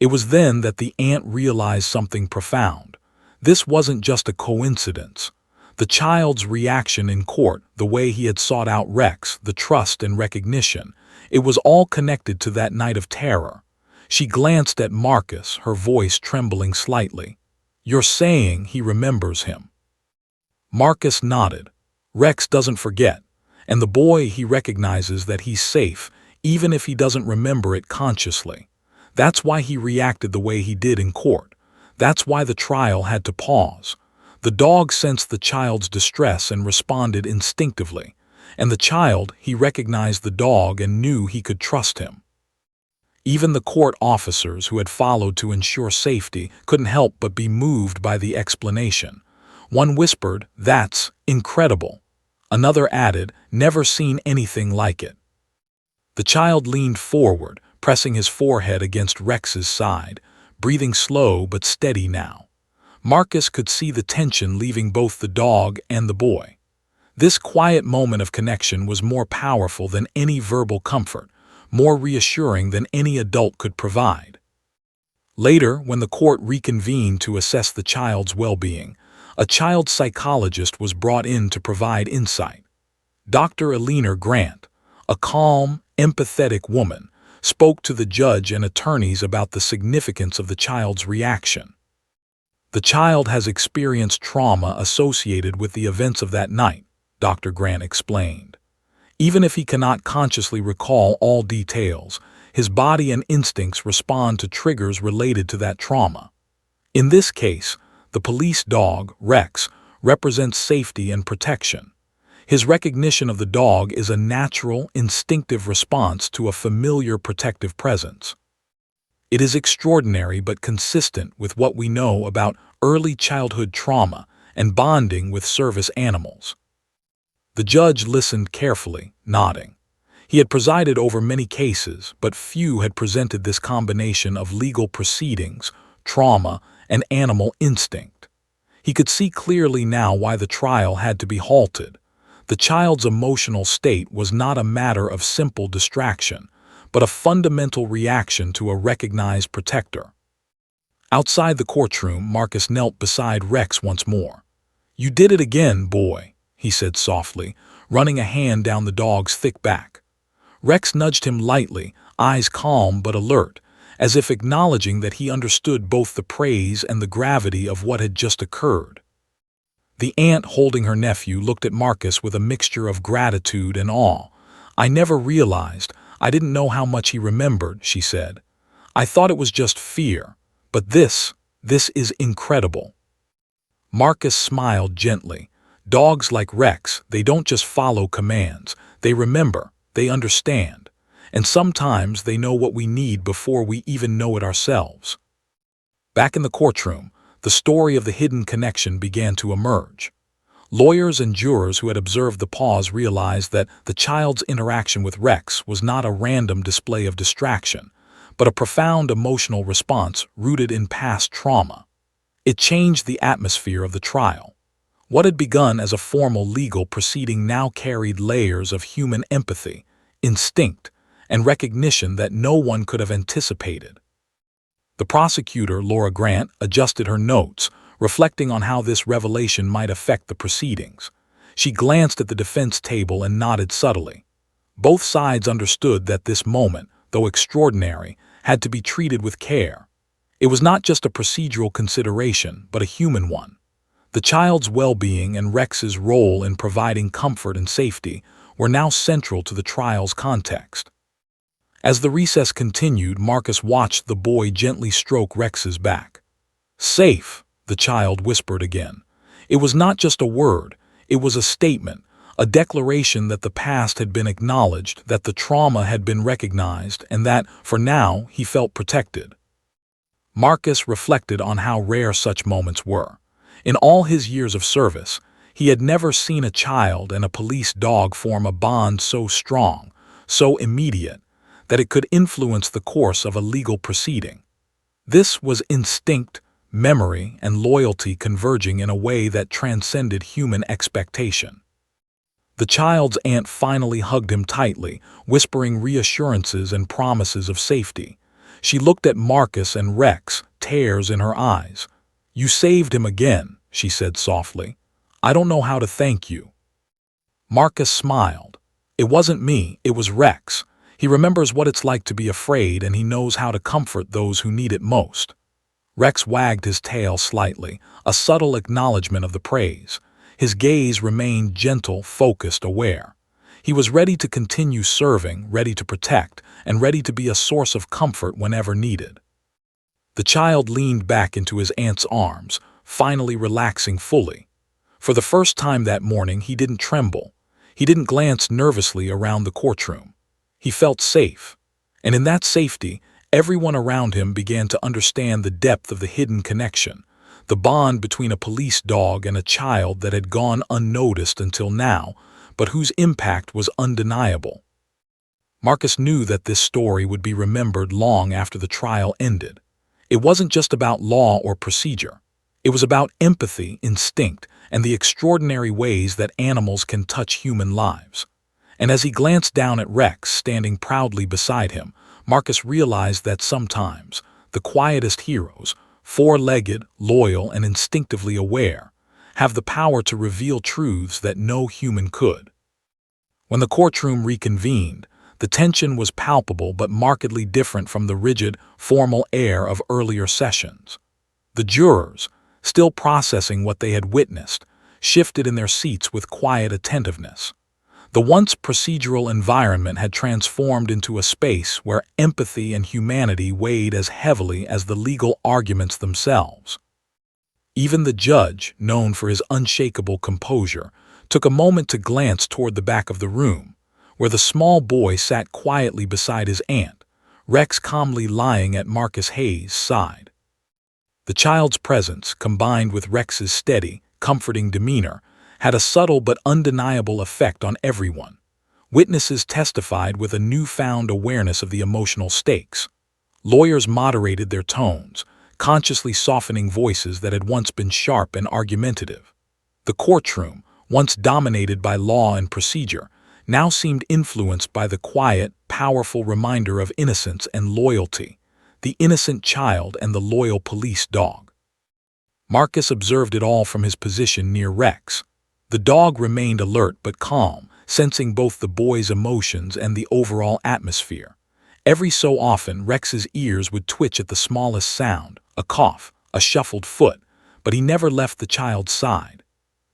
It was then that the aunt realized something profound. This wasn't just a coincidence. The child's reaction in court, the way he had sought out Rex, the trust and recognition, it was all connected to that night of terror. She glanced at Marcus, her voice trembling slightly. "You're saying he remembers him?" Marcus nodded. "Rex doesn't forget, and the boy, he recognizes that he's safe, even if he doesn't remember it consciously. That's why he reacted the way he did in court. That's why the trial had to pause. The dog sensed the child's distress and responded instinctively, and the child, he recognized the dog and knew he could trust him." Even the court officers who had followed to ensure safety couldn't help but be moved by the explanation. One whispered, "That's incredible." Another added, "Never seen anything like it." The child leaned forward, pressing his forehead against Rex's side, breathing slow but steady now. Marcus could see the tension leaving both the dog and the boy. This quiet moment of connection was more powerful than any verbal comfort, more reassuring than any adult could provide. Later, when the court reconvened to assess the child's well-being, a child psychologist was brought in to provide insight. Dr. Eleanor Grant, a calm, empathetic woman, spoke to the judge and attorneys about the significance of the child's reaction. "The child has experienced trauma associated with the events of that night," Dr. Grant explained. "Even if he cannot consciously recall all details, his body and instincts respond to triggers related to that trauma. In this case, the police dog, Rex, represents safety and protection. His recognition of the dog is a natural, instinctive response to a familiar protective presence. It is extraordinary but consistent with what we know about early childhood trauma and bonding with service animals. The judge listened carefully, nodding. He had presided over many cases, but few had presented this combination of legal proceedings, trauma, and animal instinct. He could see clearly now why the trial had to be halted. The child's emotional state was not a matter of simple distraction, but a fundamental reaction to a recognized protector. Outside the courtroom, Marcus knelt beside Rex once more. "You did it again, boy," he said softly, running a hand down the dog's thick back. Rex nudged him lightly, eyes calm but alert, as if acknowledging that he understood both the praise and the gravity of what had just occurred. The aunt holding her nephew looked at Marcus with a mixture of gratitude and awe. "I never realized. I didn't know how much he remembered," she said. "I thought it was just fear. But this is incredible." Marcus smiled gently. Dogs like Rex, they don't just follow commands. They remember, they understand. And sometimes they know what we need before we even know it ourselves. Back in the courtroom, the story of the hidden connection began to emerge. Lawyers and jurors who had observed the pause realized that the child's interaction with Rex was not a random display of distraction, but a profound emotional response rooted in past trauma. It changed the atmosphere of the trial. What had begun as a formal legal proceeding now carried layers of human empathy, instinct, and recognition that no one could have anticipated. The prosecutor, Laura Grant, adjusted her notes, reflecting on how this revelation might affect the proceedings. She glanced at the defense table and nodded subtly. Both sides understood that this moment, though extraordinary, had to be treated with care. It was not just a procedural consideration, but a human one. The child's well-being and Rex's role in providing comfort and safety were now central to the trial's context. As the recess continued, Marcus watched the boy gently stroke Rex's back. "Safe," the child whispered again. It was not just a word, it was a statement, a declaration that the past had been acknowledged, that the trauma had been recognized, and that, for now, he felt protected. Marcus reflected on how rare such moments were. In all his years of service, he had never seen a child and a police dog form a bond so strong, so immediate, that it could influence the course of a legal proceeding. This was instinct, memory, and loyalty converging in a way that transcended human expectation. The child's aunt finally hugged him tightly, whispering reassurances and promises of safety. She looked at Marcus and Rex, tears in her eyes. "You saved him again," she said softly. "I don't know how to thank you." Marcus smiled. "It wasn't me, it was Rex. He remembers what it's like to be afraid, and he knows how to comfort those who need it most." Rex wagged his tail slightly, a subtle acknowledgement of the praise. His gaze remained gentle, focused, aware. He was ready to continue serving, ready to protect, and ready to be a source of comfort whenever needed. The child leaned back into his aunt's arms, finally relaxing fully. For the first time that morning, he didn't tremble. He didn't glance nervously around the courtroom. He felt safe, and in that safety, everyone around him began to understand the depth of the hidden connection, the bond between a police dog and a child that had gone unnoticed until now, but whose impact was undeniable. Marcus knew that this story would be remembered long after the trial ended. It wasn't just about law or procedure. It was about empathy, instinct, and the extraordinary ways that animals can touch human lives. And as he glanced down at Rex, standing proudly beside him, Marcus realized that sometimes the quietest heroes, four-legged, loyal, and instinctively aware, have the power to reveal truths that no human could. When the courtroom reconvened, the tension was palpable but markedly different from the rigid, formal air of earlier sessions. The jurors, still processing what they had witnessed, shifted in their seats with quiet attentiveness. The once procedural environment had transformed into a space where empathy and humanity weighed as heavily as the legal arguments themselves. Even the judge, known for his unshakable composure, took a moment to glance toward the back of the room, where the small boy sat quietly beside his aunt, Rex calmly lying at Marcus Hayes' side. The child's presence, combined with Rex's steady, comforting demeanor, had a subtle but undeniable effect on everyone. Witnesses testified with a newfound awareness of the emotional stakes. Lawyers moderated their tones, consciously softening voices that had once been sharp and argumentative. The courtroom, once dominated by law and procedure, now seemed influenced by the quiet, powerful reminder of innocence and loyalty, the innocent child and the loyal police dog. Marcus observed it all from his position near Rex. The dog remained alert but calm, sensing both the boy's emotions and the overall atmosphere. Every so often, Rex's ears would twitch at the smallest sound, a cough, a shuffled foot, but he never left the child's side.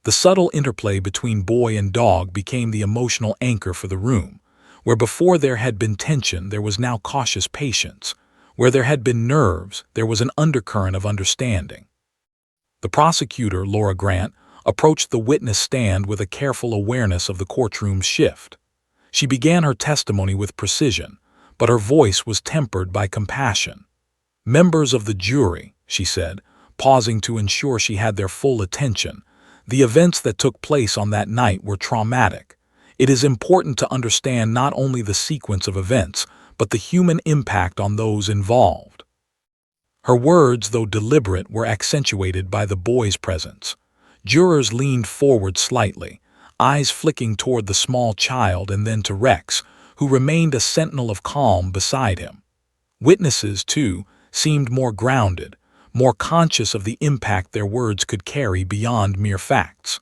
The subtle interplay between boy and dog became the emotional anchor for the room. Where before there had been tension, there was now cautious patience. Where there had been nerves, there was an undercurrent of understanding. The prosecutor, Laura Grant, approached the witness stand with a careful awareness of the courtroom's shift. She began her testimony with precision, but her voice was tempered by compassion. "Members of the jury," she said, pausing to ensure she had their full attention, "the events that took place on that night were traumatic. It is important to understand not only the sequence of events, but the human impact on those involved." Her words, though deliberate, were accentuated by the boy's presence. Jurors leaned forward slightly, eyes flicking toward the small child and then to Rex, who remained a sentinel of calm beside him. Witnesses, too, seemed more grounded, more conscious of the impact their words could carry beyond mere facts.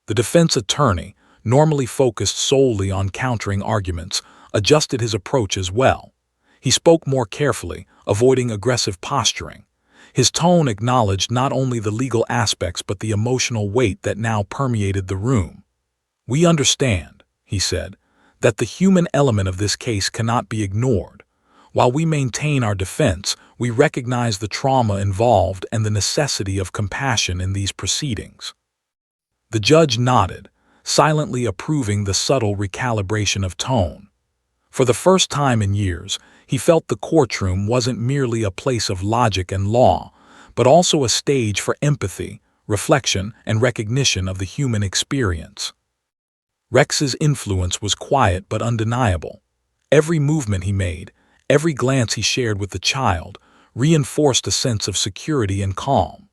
The defense attorney, normally focused solely on countering arguments, adjusted his approach as well. He spoke more carefully, avoiding aggressive posturing. His tone acknowledged not only the legal aspects but the emotional weight that now permeated the room. "We understand," he said, "that the human element of this case cannot be ignored. While we maintain our defense, we recognize the trauma involved and the necessity of compassion in these proceedings." The judge nodded, silently approving the subtle recalibration of tone. For the first time in years, he felt the courtroom wasn't merely a place of logic and law, but also a stage for empathy, reflection, and recognition of the human experience. Rex's influence was quiet but undeniable. Every movement he made, every glance he shared with the child, reinforced a sense of security and calm.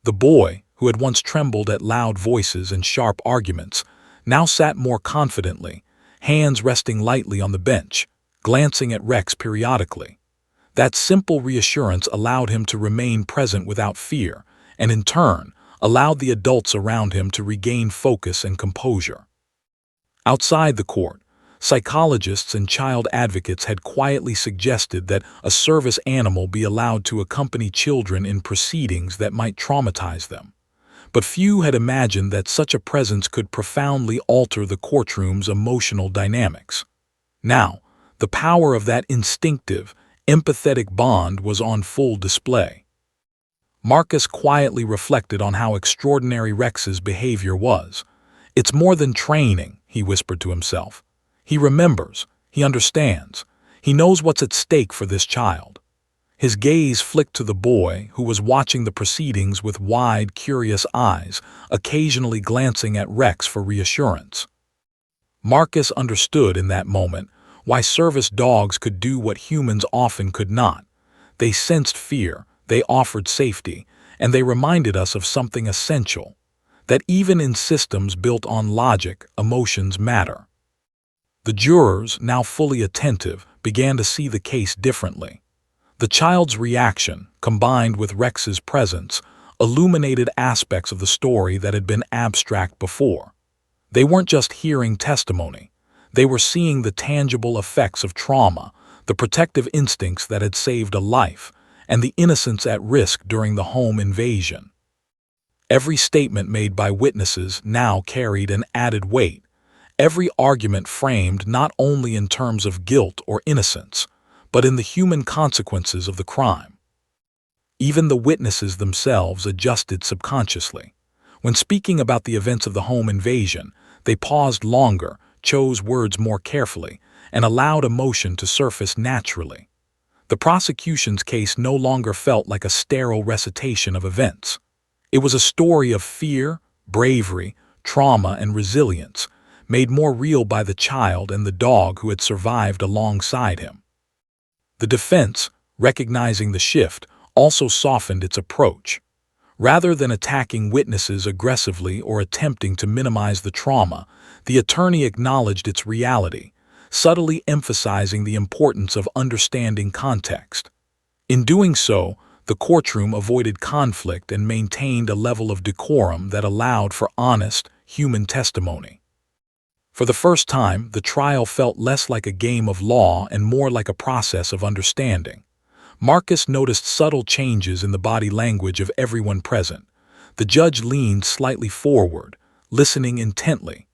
The boy, who had once trembled at loud voices and sharp arguments, now sat more confidently, hands resting lightly on the bench, glancing at Rex periodically. That simple reassurance allowed him to remain present without fear, and in turn, allowed the adults around him to regain focus and composure. Outside the court, psychologists and child advocates had quietly suggested that a service animal be allowed to accompany children in proceedings that might traumatize them. But few had imagined that such a presence could profoundly alter the courtroom's emotional dynamics. Now, the power of that instinctive, empathetic bond was on full display. Marcus quietly reflected on how extraordinary Rex's behavior was. "It's more than training," he whispered to himself. "He remembers, he understands, he knows what's at stake for this child." His gaze flicked to the boy, who was watching the proceedings with wide, curious eyes, occasionally glancing at Rex for reassurance. Marcus understood in that moment why service dogs could do what humans often could not. They sensed fear, they offered safety, and they reminded us of something essential, that even in systems built on logic, emotions matter. The jurors, now fully attentive, began to see the case differently. The child's reaction, combined with Rex's presence, illuminated aspects of the story that had been abstract before. They weren't just hearing testimony. They were seeing the tangible effects of trauma, the protective instincts that had saved a life, and the innocence at risk during the home invasion. Every statement made by witnesses now carried an added weight, every argument framed not only in terms of guilt or innocence, but in the human consequences of the crime. Even the witnesses themselves adjusted subconsciously. When speaking about the events of the home invasion, they paused longer, chose words more carefully, and allowed emotion to surface naturally. The prosecution's case no longer felt like a sterile recitation of events. It was a story of fear, bravery, trauma, and resilience, made more real by the child and the dog who had survived alongside him. The defense, recognizing the shift, also softened its approach. Rather than attacking witnesses aggressively or attempting to minimize the trauma, the attorney acknowledged its reality, subtly emphasizing the importance of understanding context. In doing so, the courtroom avoided conflict and maintained a level of decorum that allowed for honest, human testimony. For the first time, the trial felt less like a game of law and more like a process of understanding. Marcus noticed subtle changes in the body language of everyone present. The judge leaned slightly forward, listening intently.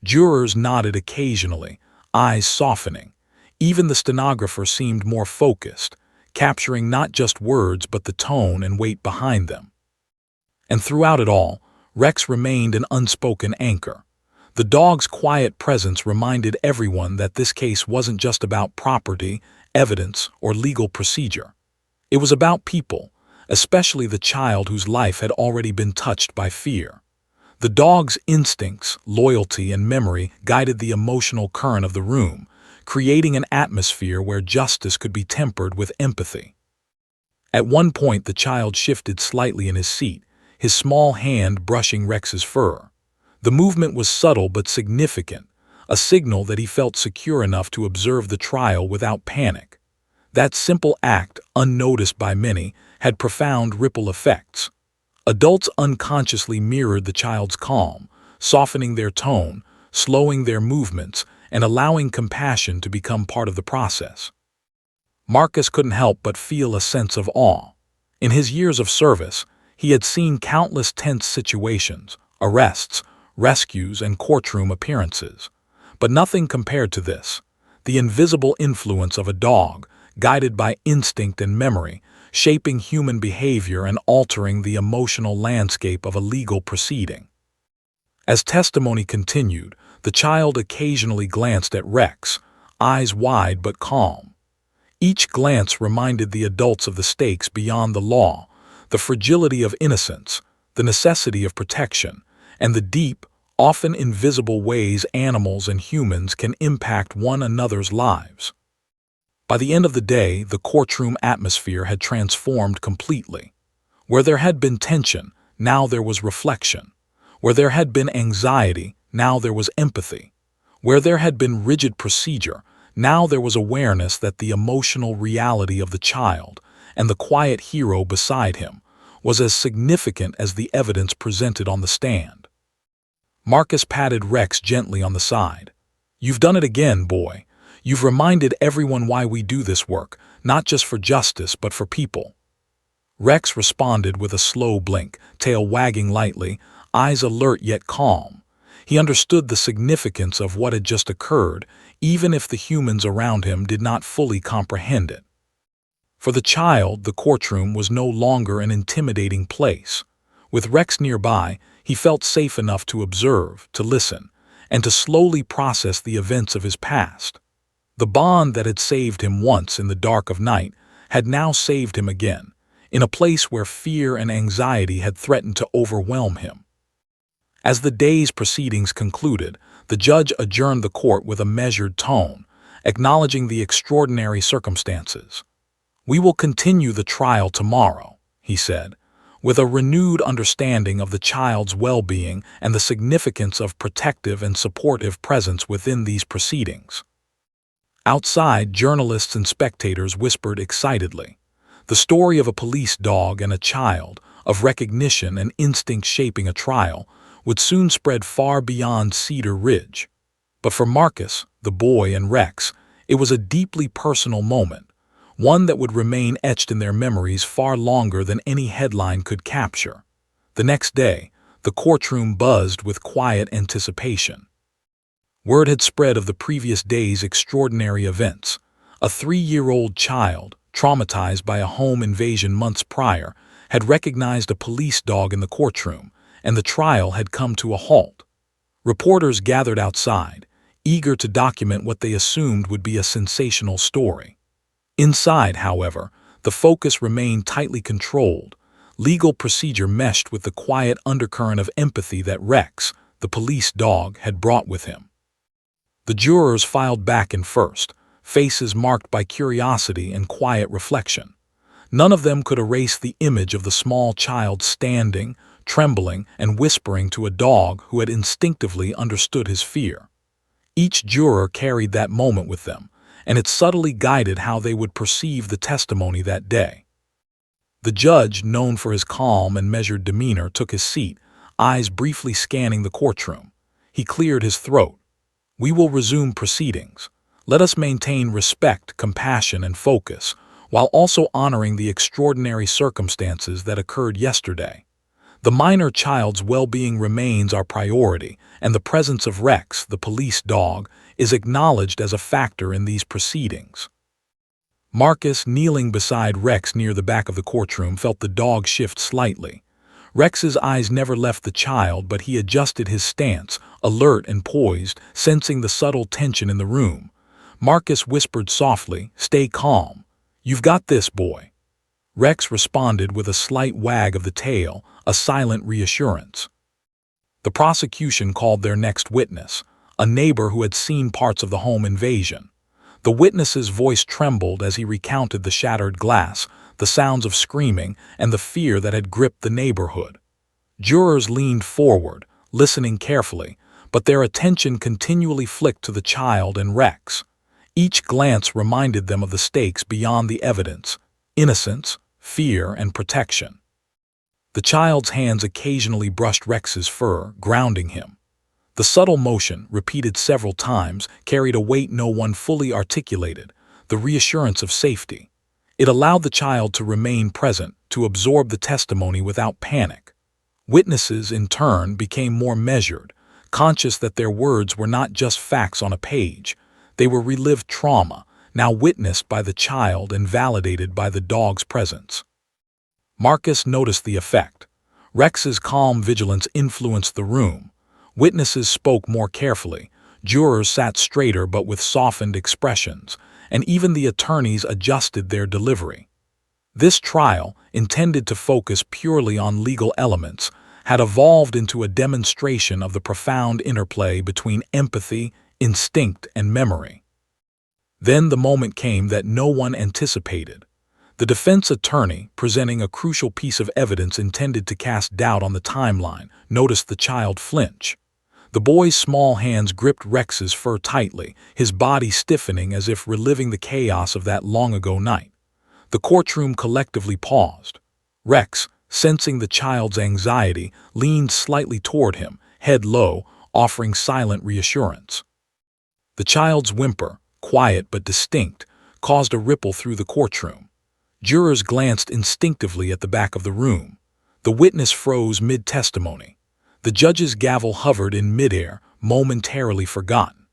Jurors nodded occasionally, eyes softening. Even the stenographer seemed more focused, capturing not just words but the tone and weight behind them. And throughout it all, Rex remained an unspoken anchor. The dog's quiet presence reminded everyone that this case wasn't just about property, evidence, or legal procedure. It was about people, especially the child whose life had already been touched by fear. The dog's instincts, loyalty, and memory guided the emotional current of the room, creating an atmosphere where justice could be tempered with empathy. At one point, the child shifted slightly in his seat, his small hand brushing Rex's fur. The movement was subtle but significant, a signal that he felt secure enough to observe the trial without panic. That simple act, unnoticed by many, had profound ripple effects. Adults unconsciously mirrored the child's calm, softening their tone, slowing their movements, and allowing compassion to become part of the process. Marcus couldn't help but feel a sense of awe. In his years of service, he had seen countless tense situations, arrests, rescues, and courtroom appearances. But nothing compared to this. The invisible influence of a dog, guided by instinct and memory, shaping human behavior and altering the emotional landscape of a legal proceeding. As testimony continued, the child occasionally glanced at Rex, eyes wide but calm. Each glance reminded the adults of the stakes beyond the law, the fragility of innocence, the necessity of protection, and the deep, often invisible ways animals and humans can impact one another's lives. By the end of the day, the courtroom atmosphere had transformed completely. Where there had been tension, now there was reflection. Where there had been anxiety, now there was empathy. Where there had been rigid procedure, now there was awareness that the emotional reality of the child and the quiet hero beside him was as significant as the evidence presented on the stand. Marcus patted Rex gently on the side. "You've done it again, boy. You've reminded everyone why we do this work, not just for justice, but for people." Rex responded with a slow blink, tail wagging lightly, eyes alert yet calm. He understood the significance of what had just occurred, even if the humans around him did not fully comprehend it. For the child, the courtroom was no longer an intimidating place. With Rex nearby, he felt safe enough to observe, to listen, and to slowly process the events of his past. The bond that had saved him once in the dark of night had now saved him again, in a place where fear and anxiety had threatened to overwhelm him. As the day's proceedings concluded, the judge adjourned the court with a measured tone, acknowledging the extraordinary circumstances. "We will continue the trial tomorrow," he said, with a renewed understanding of the child's well-being and the significance of protective and supportive presence within these proceedings. Outside, journalists and spectators whispered excitedly. The story of a police dog and a child, of recognition and instinct shaping a trial, would soon spread far beyond Cedar Ridge. But for Marcus, the boy, and Rex, it was a deeply personal moment, one that would remain etched in their memories far longer than any headline could capture. The next day, the courtroom buzzed with quiet anticipation. Word had spread of the previous day's extraordinary events. A 3-year-old child, traumatized by a home invasion months prior, had recognized a police dog in the courtroom, and the trial had come to a halt. Reporters gathered outside, eager to document what they assumed would be a sensational story. Inside, however, the focus remained tightly controlled. Legal procedure meshed with the quiet undercurrent of empathy that Rex, the police dog, had brought with him. The jurors filed back in first, faces marked by curiosity and quiet reflection. None of them could erase the image of the small child standing, trembling, and whispering to a dog who had instinctively understood his fear. Each juror carried that moment with them, and it subtly guided how they would perceive the testimony that day. The judge, known for his calm and measured demeanor, took his seat, eyes briefly scanning the courtroom. He cleared his throat. "We will resume proceedings. Let us maintain respect, compassion, and focus, while also honoring the extraordinary circumstances that occurred yesterday. The minor child's well-being remains our priority, and the presence of Rex, the police dog, is acknowledged as a factor in these proceedings." Marcus, kneeling beside Rex near the back of the courtroom, felt the dog shift slightly. Rex's eyes never left the child, but he adjusted his stance, alert and poised, sensing the subtle tension in the room. Marcus whispered softly, "Stay calm. You've got this, boy." Rex responded with a slight wag of the tail, a silent reassurance. The prosecution called their next witness, a neighbor who had seen parts of the home invasion. The witness's voice trembled as he recounted the shattered glass, the sounds of screaming, and the fear that had gripped the neighborhood. Jurors leaned forward, listening carefully, but their attention continually flicked to the child and Rex. Each glance reminded them of the stakes beyond the evidence: innocence, fear, and protection. The child's hands occasionally brushed Rex's fur, grounding him. The subtle motion, repeated several times, carried a weight no one fully articulated, the reassurance of safety. It allowed the child to remain present, to absorb the testimony without panic. Witnesses, in turn, became more measured, conscious that their words were not just facts on a page. They were relived trauma, now witnessed by the child and validated by the dog's presence. Marcus noticed the effect. Rex's calm vigilance influenced the room. Witnesses spoke more carefully, jurors sat straighter but with softened expressions, and even the attorneys adjusted their delivery. This trial, intended to focus purely on legal elements, had evolved into a demonstration of the profound interplay between empathy, instinct, and memory. Then the moment came that no one anticipated. The defense attorney, presenting a crucial piece of evidence intended to cast doubt on the timeline, noticed the child flinch. The boy's small hands gripped Rex's fur tightly, his body stiffening as if reliving the chaos of that long-ago night. The courtroom collectively paused. Rex, sensing the child's anxiety, leaned slightly toward him, head low, offering silent reassurance. The child's whimper, quiet but distinct, caused a ripple through the courtroom. Jurors glanced instinctively at the back of the room. The witness froze mid-testimony. The judge's gavel hovered in midair, momentarily forgotten.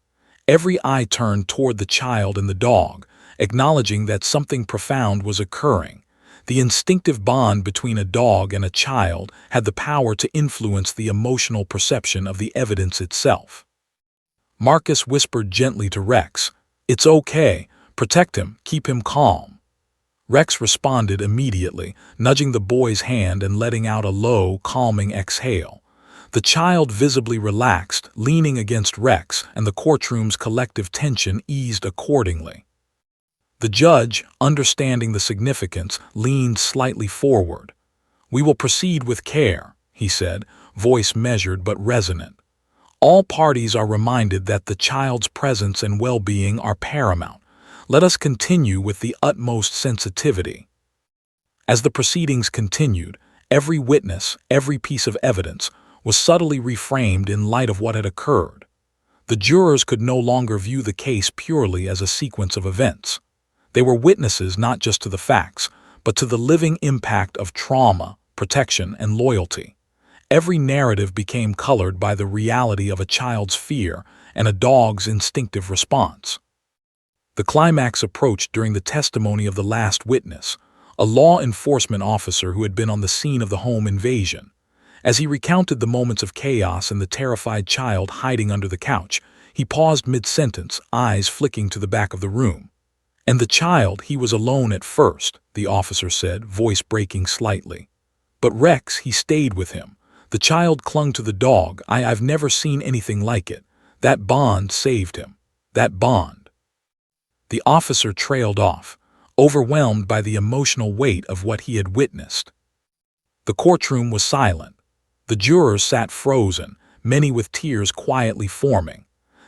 Every eye turned toward the child and the dog, acknowledging that something profound was occurring. The instinctive bond between a dog and a child had the power to influence the emotional perception of the evidence itself. Marcus whispered gently to Rex, "It's okay. Protect him. Keep him calm." Rex responded immediately, nudging the boy's hand and letting out a low, calming exhale. The child visibly relaxed, leaning against Rex, and the courtroom's collective tension eased accordingly. The judge, understanding the significance, leaned slightly forward. "We will proceed with care," he said, voice measured but resonant. "All parties are reminded that the child's presence and well-being are paramount. Let us continue with the utmost sensitivity." As the proceedings continued, every witness, every piece of evidence, was subtly reframed in light of what had occurred. The jurors could no longer view the case purely as a sequence of events. They were witnesses not just to the facts, but to the living impact of trauma, protection, and loyalty. Every narrative became colored by the reality of a child's fear and a dog's instinctive response. The climax approached during the testimony of the last witness, a law enforcement officer who had been on the scene of the home invasion. As he recounted the moments of chaos and the terrified child hiding under the couch, he paused mid-sentence, eyes flicking to the back of the room. "And the child, he was alone at first," the officer said, voice breaking slightly. "But Rex, he stayed with him. The child clung to the dog. I've never seen anything like it. That bond saved him. That bond." The officer trailed off, overwhelmed by the emotional weight of what he had witnessed. The courtroom was silent. The jurors sat frozen, many with tears quietly forming.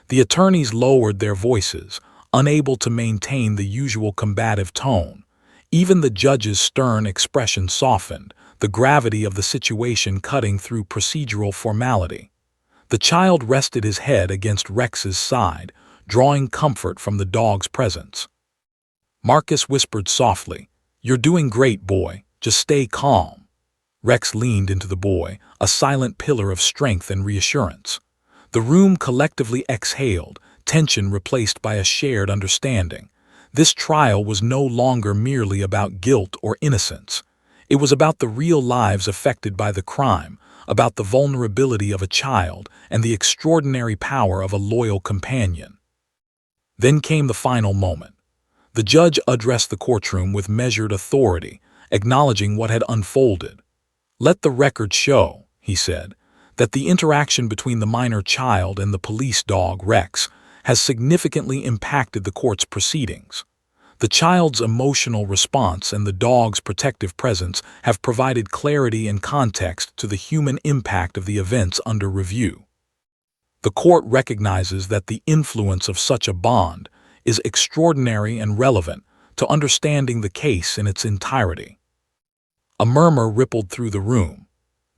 The attorneys lowered their voices, unable to maintain the usual combative tone. Even the judge's stern expression softened, the gravity of the situation cutting through procedural formality. The child rested his head against Rex's side, drawing comfort from the dog's presence. Marcus whispered softly, "You're doing great, boy. Just stay calm." Rex leaned into the boy, a silent pillar of strength and reassurance. The room collectively exhaled, tension replaced by a shared understanding. This trial was no longer merely about guilt or innocence. It was about the real lives affected by the crime, about the vulnerability of a child and the extraordinary power of a loyal companion. Then came the final moment. The judge addressed the courtroom with measured authority, acknowledging what had unfolded. "Let the record show," he said, "that the interaction between the minor child and the police dog, Rex, has significantly impacted the court's proceedings. The child's emotional response and the dog's protective presence have provided clarity and context to the human impact of the events under review. The court recognizes that the influence of such a bond is extraordinary and relevant to understanding the case in its entirety." A murmur rippled through the room.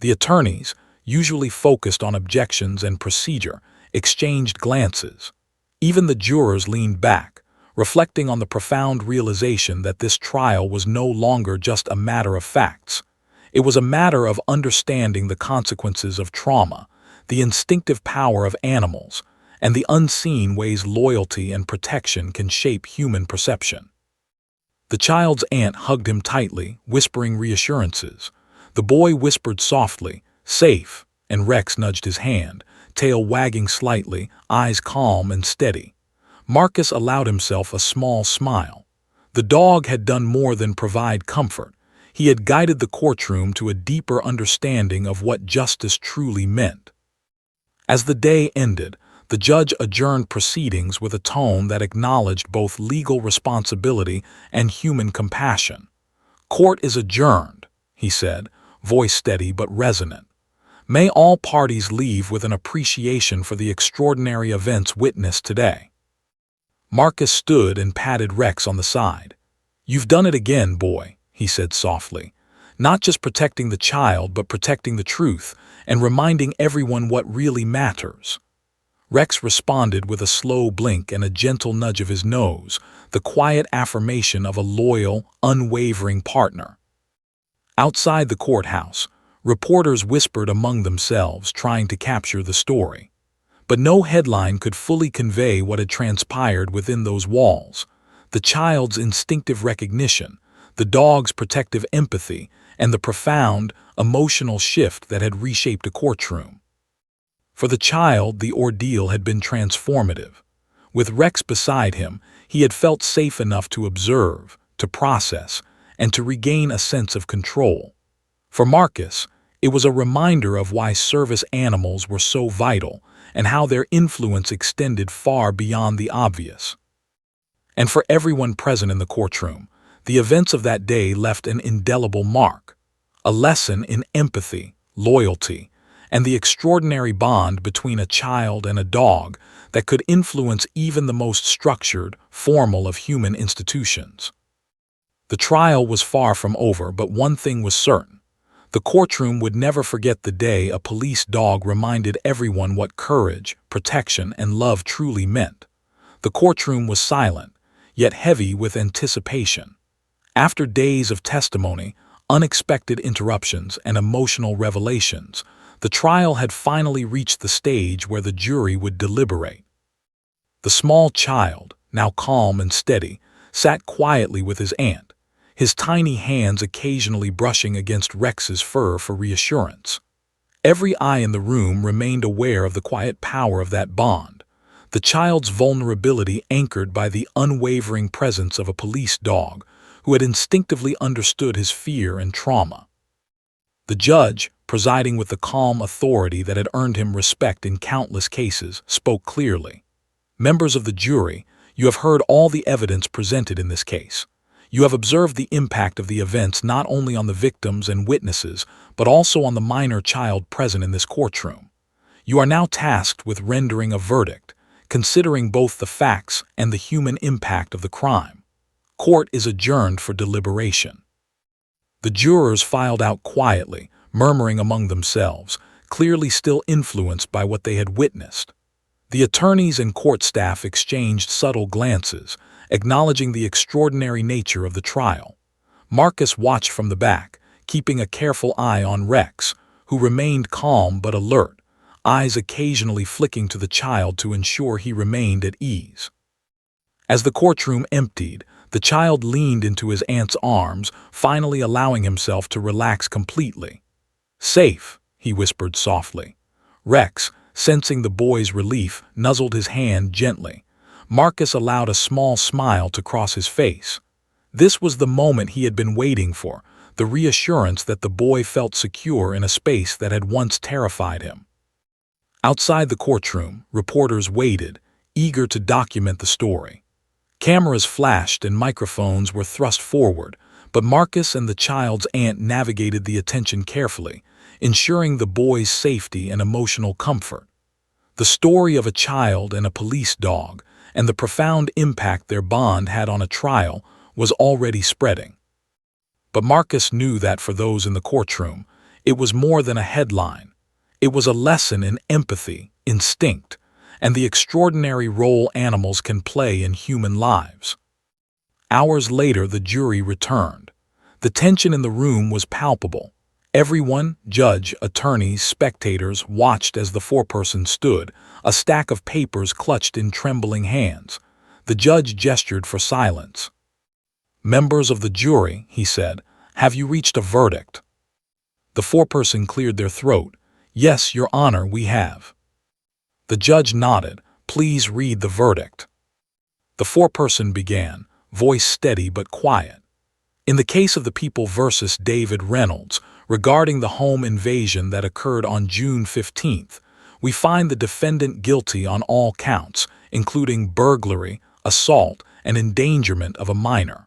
The attorneys, usually focused on objections and procedure, exchanged glances. Even the jurors leaned back, reflecting on the profound realization that this trial was no longer just a matter of facts. It was a matter of understanding the consequences of trauma, the instinctive power of animals, and the unseen ways loyalty and protection can shape human perception. The child's aunt hugged him tightly, whispering reassurances. The boy whispered softly, "Safe," and Rex nudged his hand, tail wagging slightly, eyes calm and steady. Marcus allowed himself a small smile. The dog had done more than provide comfort. He had guided the courtroom to a deeper understanding of what justice truly meant. As the day ended, the judge adjourned proceedings with a tone that acknowledged both legal responsibility and human compassion. "Court is adjourned," he said, voice steady but resonant. "May all parties leave with an appreciation for the extraordinary events witnessed today." Marcus stood and patted Rex on the side. "You've done it again, boy," he said softly. "Not just protecting the child, but protecting the truth and reminding everyone what really matters." Rex responded with a slow blink and a gentle nudge of his nose, the quiet affirmation of a loyal, unwavering partner. Outside the courthouse, reporters whispered among themselves, trying to capture the story. But no headline could fully convey what had transpired within those walls. The child's instinctive recognition, the dog's protective empathy, and the profound, emotional shift that had reshaped a courtroom. For the child, the ordeal had been transformative. With Rex beside him, he had felt safe enough to observe, to process, and to regain a sense of control. For Marcus, it was a reminder of why service animals were so vital and how their influence extended far beyond the obvious. And for everyone present in the courtroom, the events of that day left an indelible mark, a lesson in empathy, loyalty, and the extraordinary bond between a child and a dog that could influence even the most structured, formal of human institutions. The trial was far from over, but one thing was certain. The courtroom would never forget the day a police dog reminded everyone what courage, protection, and love truly meant. The courtroom was silent, yet heavy with anticipation. After days of testimony, unexpected interruptions, and emotional revelations, the trial had finally reached the stage where the jury would deliberate. The small child, now calm and steady, sat quietly with his aunt, his tiny hands occasionally brushing against Rex's fur for reassurance. Every eye in the room remained aware of the quiet power of that bond, the child's vulnerability anchored by the unwavering presence of a police dog who had instinctively understood his fear and trauma. The judge, presiding with the calm authority that had earned him respect in countless cases, spoke clearly. Members of the jury, you have heard all the evidence presented in this case. You have observed the impact of the events not only on the victims and witnesses, but also on the minor child present in this courtroom. You are now tasked with rendering a verdict, considering both the facts and the human impact of the crime. Court is adjourned for deliberation. The jurors filed out quietly, murmuring among themselves, clearly still influenced by what they had witnessed. The attorneys and court staff exchanged subtle glances, acknowledging the extraordinary nature of the trial. Marcus watched from the back, keeping a careful eye on Rex, who remained calm but alert, eyes occasionally flicking to the child to ensure he remained at ease. As the courtroom emptied, the child leaned into his aunt's arms, finally allowing himself to relax completely. "Safe," he whispered softly. Rex, sensing the boy's relief, nuzzled his hand gently. Marcus allowed a small smile to cross his face. This was the moment he had been waiting for, the reassurance that the boy felt secure in a space that had once terrified him. Outside the courtroom, reporters waited, eager to document the story. Cameras flashed and microphones were thrust forward, but Marcus and the child's aunt navigated the attention carefully, ensuring the boy's safety and emotional comfort. The story of a child and a police dog, and the profound impact their bond had on a trial, was already spreading. But Marcus knew that for those in the courtroom, it was more than a headline. It was a lesson in empathy, instinct, and the extraordinary role animals can play in human lives. Hours later, the jury returned. The tension in the room was palpable. Everyone, judge, attorneys, spectators, watched as the foreperson stood, a stack of papers clutched in trembling hands. The judge gestured for silence. "Members of the jury," he said, "have you reached a verdict?" The foreperson cleared their throat. "Yes, Your Honor, we have." The judge nodded. "Please read the verdict." The foreperson began, voice steady but quiet. "In the case of the People versus David Reynolds, regarding the home invasion that occurred on June 15th, we find the defendant guilty on all counts, including burglary, assault, and endangerment of a minor."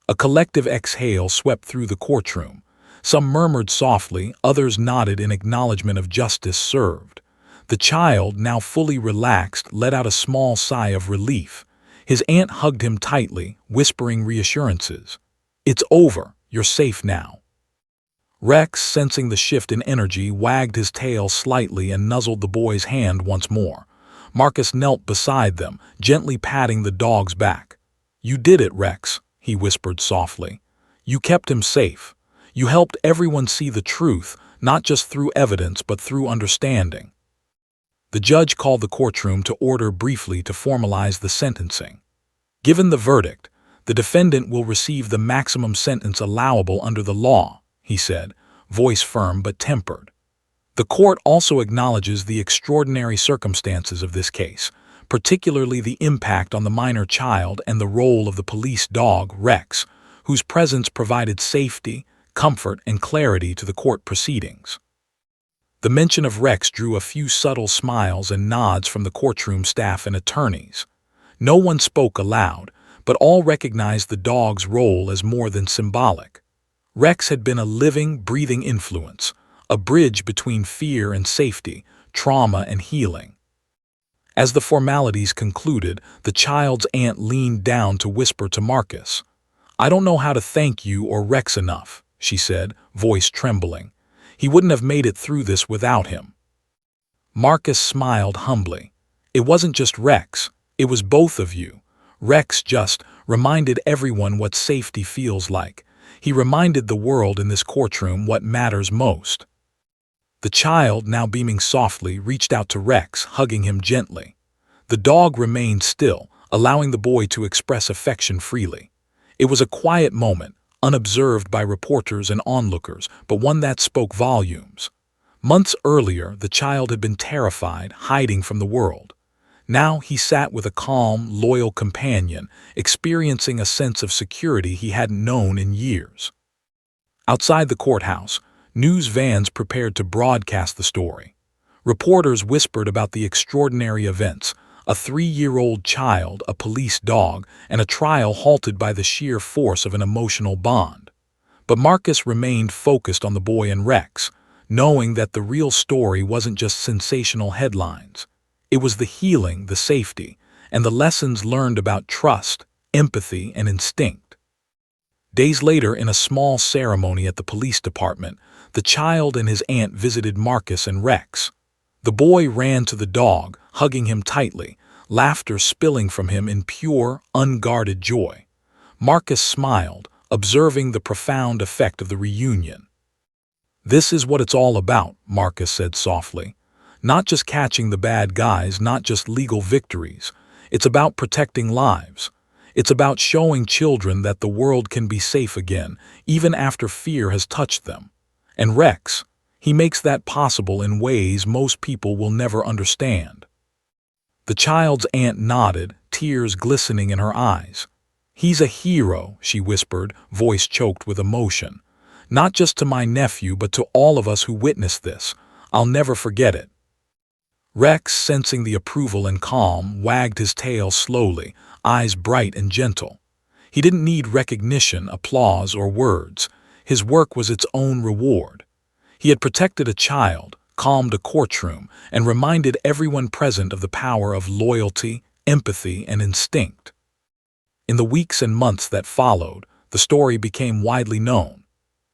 A collective exhale swept through the courtroom. Some murmured softly, others nodded in acknowledgement of justice served. The child, now fully relaxed, let out a small sigh of relief. His aunt hugged him tightly, whispering reassurances. "It's over. You're safe now." Rex, sensing the shift in energy, wagged his tail slightly and nuzzled the boy's hand once more. Marcus knelt beside them, gently patting the dog's back. "You did it, Rex," he whispered softly. "You kept him safe. You helped everyone see the truth, not just through evidence but through understanding." The judge called the courtroom to order briefly to formalize the sentencing. "Given the verdict, the defendant will receive the maximum sentence allowable under the law," he said, voice firm but tempered. The court also acknowledges the extraordinary circumstances of this case, particularly the impact on the minor child and the role of the police dog, Rex, whose presence provided safety, comfort, and clarity to the court proceedings. The mention of Rex drew a few subtle smiles and nods from the courtroom staff and attorneys. No one spoke aloud, but all recognized the dog's role as more than symbolic. Rex had been a living, breathing influence, a bridge between fear and safety, trauma and healing. As the formalities concluded, the child's aunt leaned down to whisper to Marcus. "I don't know how to thank you or Rex enough," she said, voice trembling. "He wouldn't have made it through this without him." Marcus smiled humbly. "It wasn't just Rex, it was both of you." Rex just reminded everyone what safety feels like. He reminded the world in this courtroom what matters most. The child, now beaming softly, reached out to Rex, hugging him gently. The dog remained still, allowing the boy to express affection freely. It was a quiet moment, unobserved by reporters and onlookers, but one that spoke volumes. Months earlier, the child had been terrified, hiding from the world. Now he sat with a calm, loyal companion, experiencing a sense of security he hadn't known in years. Outside the courthouse, news vans prepared to broadcast the story. Reporters whispered about the extraordinary events: a 3-year-old child, a police dog, and a trial halted by the sheer force of an emotional bond. But Marcus remained focused on the boy and Rex, knowing that the real story wasn't just sensational headlines. It was the healing, the safety, and the lessons learned about trust, empathy, and instinct. Days later, in a small ceremony at the police department, the child and his aunt visited Marcus and Rex. The boy ran to the dog, hugging him tightly, laughter spilling from him in pure, unguarded joy. Marcus smiled, observing the profound effect of the reunion. "This is what it's all about," Marcus said softly. "Not just catching the bad guys, not just legal victories. It's about protecting lives. It's about showing children that the world can be safe again, even after fear has touched them. And Rex, he makes that possible in ways most people will never understand." The child's aunt nodded, tears glistening in her eyes. "He's a hero," she whispered, voice choked with emotion. "Not just to my nephew, but to all of us who witnessed this. I'll never forget it." Rex, sensing the approval and calm, wagged his tail slowly, eyes bright and gentle. He didn't need recognition, applause, or words. His work was its own reward. He had protected a child, calmed a courtroom, and reminded everyone present of the power of loyalty, empathy, and instinct. In the weeks and months that followed, the story became widely known.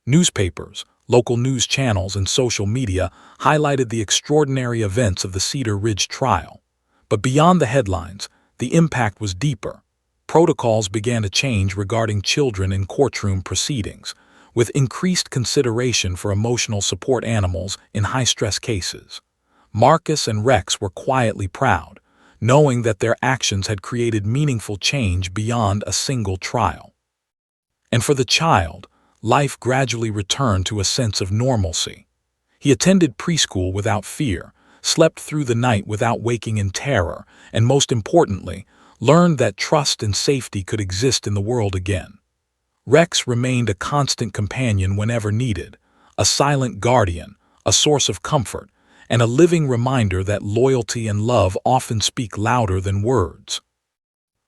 Newspapers, local news channels, and social media highlighted the extraordinary events of the Cedar Ridge trial. But beyond the headlines, the impact was deeper. Protocols began to change regarding children in courtroom proceedings, with increased consideration for emotional support animals in high-stress cases. Marcus and Rex were quietly proud, knowing that their actions had created meaningful change beyond a single trial. And for the child, life gradually returned to a sense of normalcy. He attended preschool without fear, slept through the night without waking in terror, and most importantly, learned that trust and safety could exist in the world again. Rex remained a constant companion whenever needed, a silent guardian, a source of comfort, and a living reminder that loyalty and love often speak louder than words.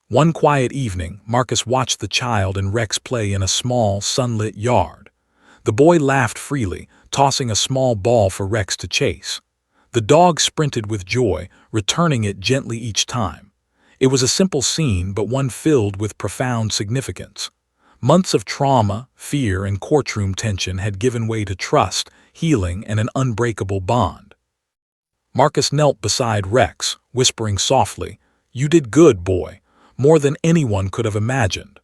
One quiet evening, Marcus watched the child and Rex play in a small, sunlit yard. The boy laughed freely, tossing a small ball for Rex to chase. The dog sprinted with joy, returning it gently each time. It was a simple scene, but one filled with profound significance. Months of trauma, fear, and courtroom tension had given way to trust, healing, and an unbreakable bond. Marcus knelt beside Rex, whispering softly, "You did good, boy, more than anyone could have imagined."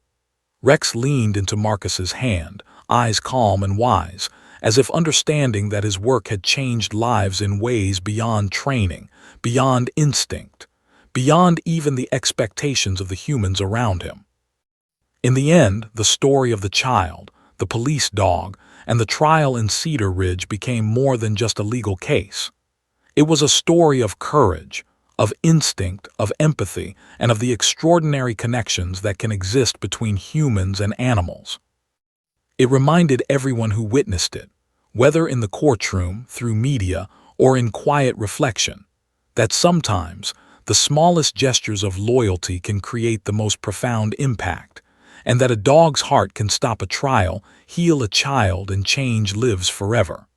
Rex leaned into Marcus's hand, eyes calm and wise, as if understanding that his work had changed lives in ways beyond training, beyond instinct, beyond even the expectations of the humans around him. In the end, the story of the child, the police dog, and the trial in Cedar Ridge became more than just a legal case. It was a story of courage, of instinct, of empathy, and of the extraordinary connections that can exist between humans and animals. It reminded everyone who witnessed it, whether in the courtroom, through media, or in quiet reflection, that sometimes the smallest gestures of loyalty can create the most profound impact, and that a dog's heart can stop a trial, heal a child, and change lives forever.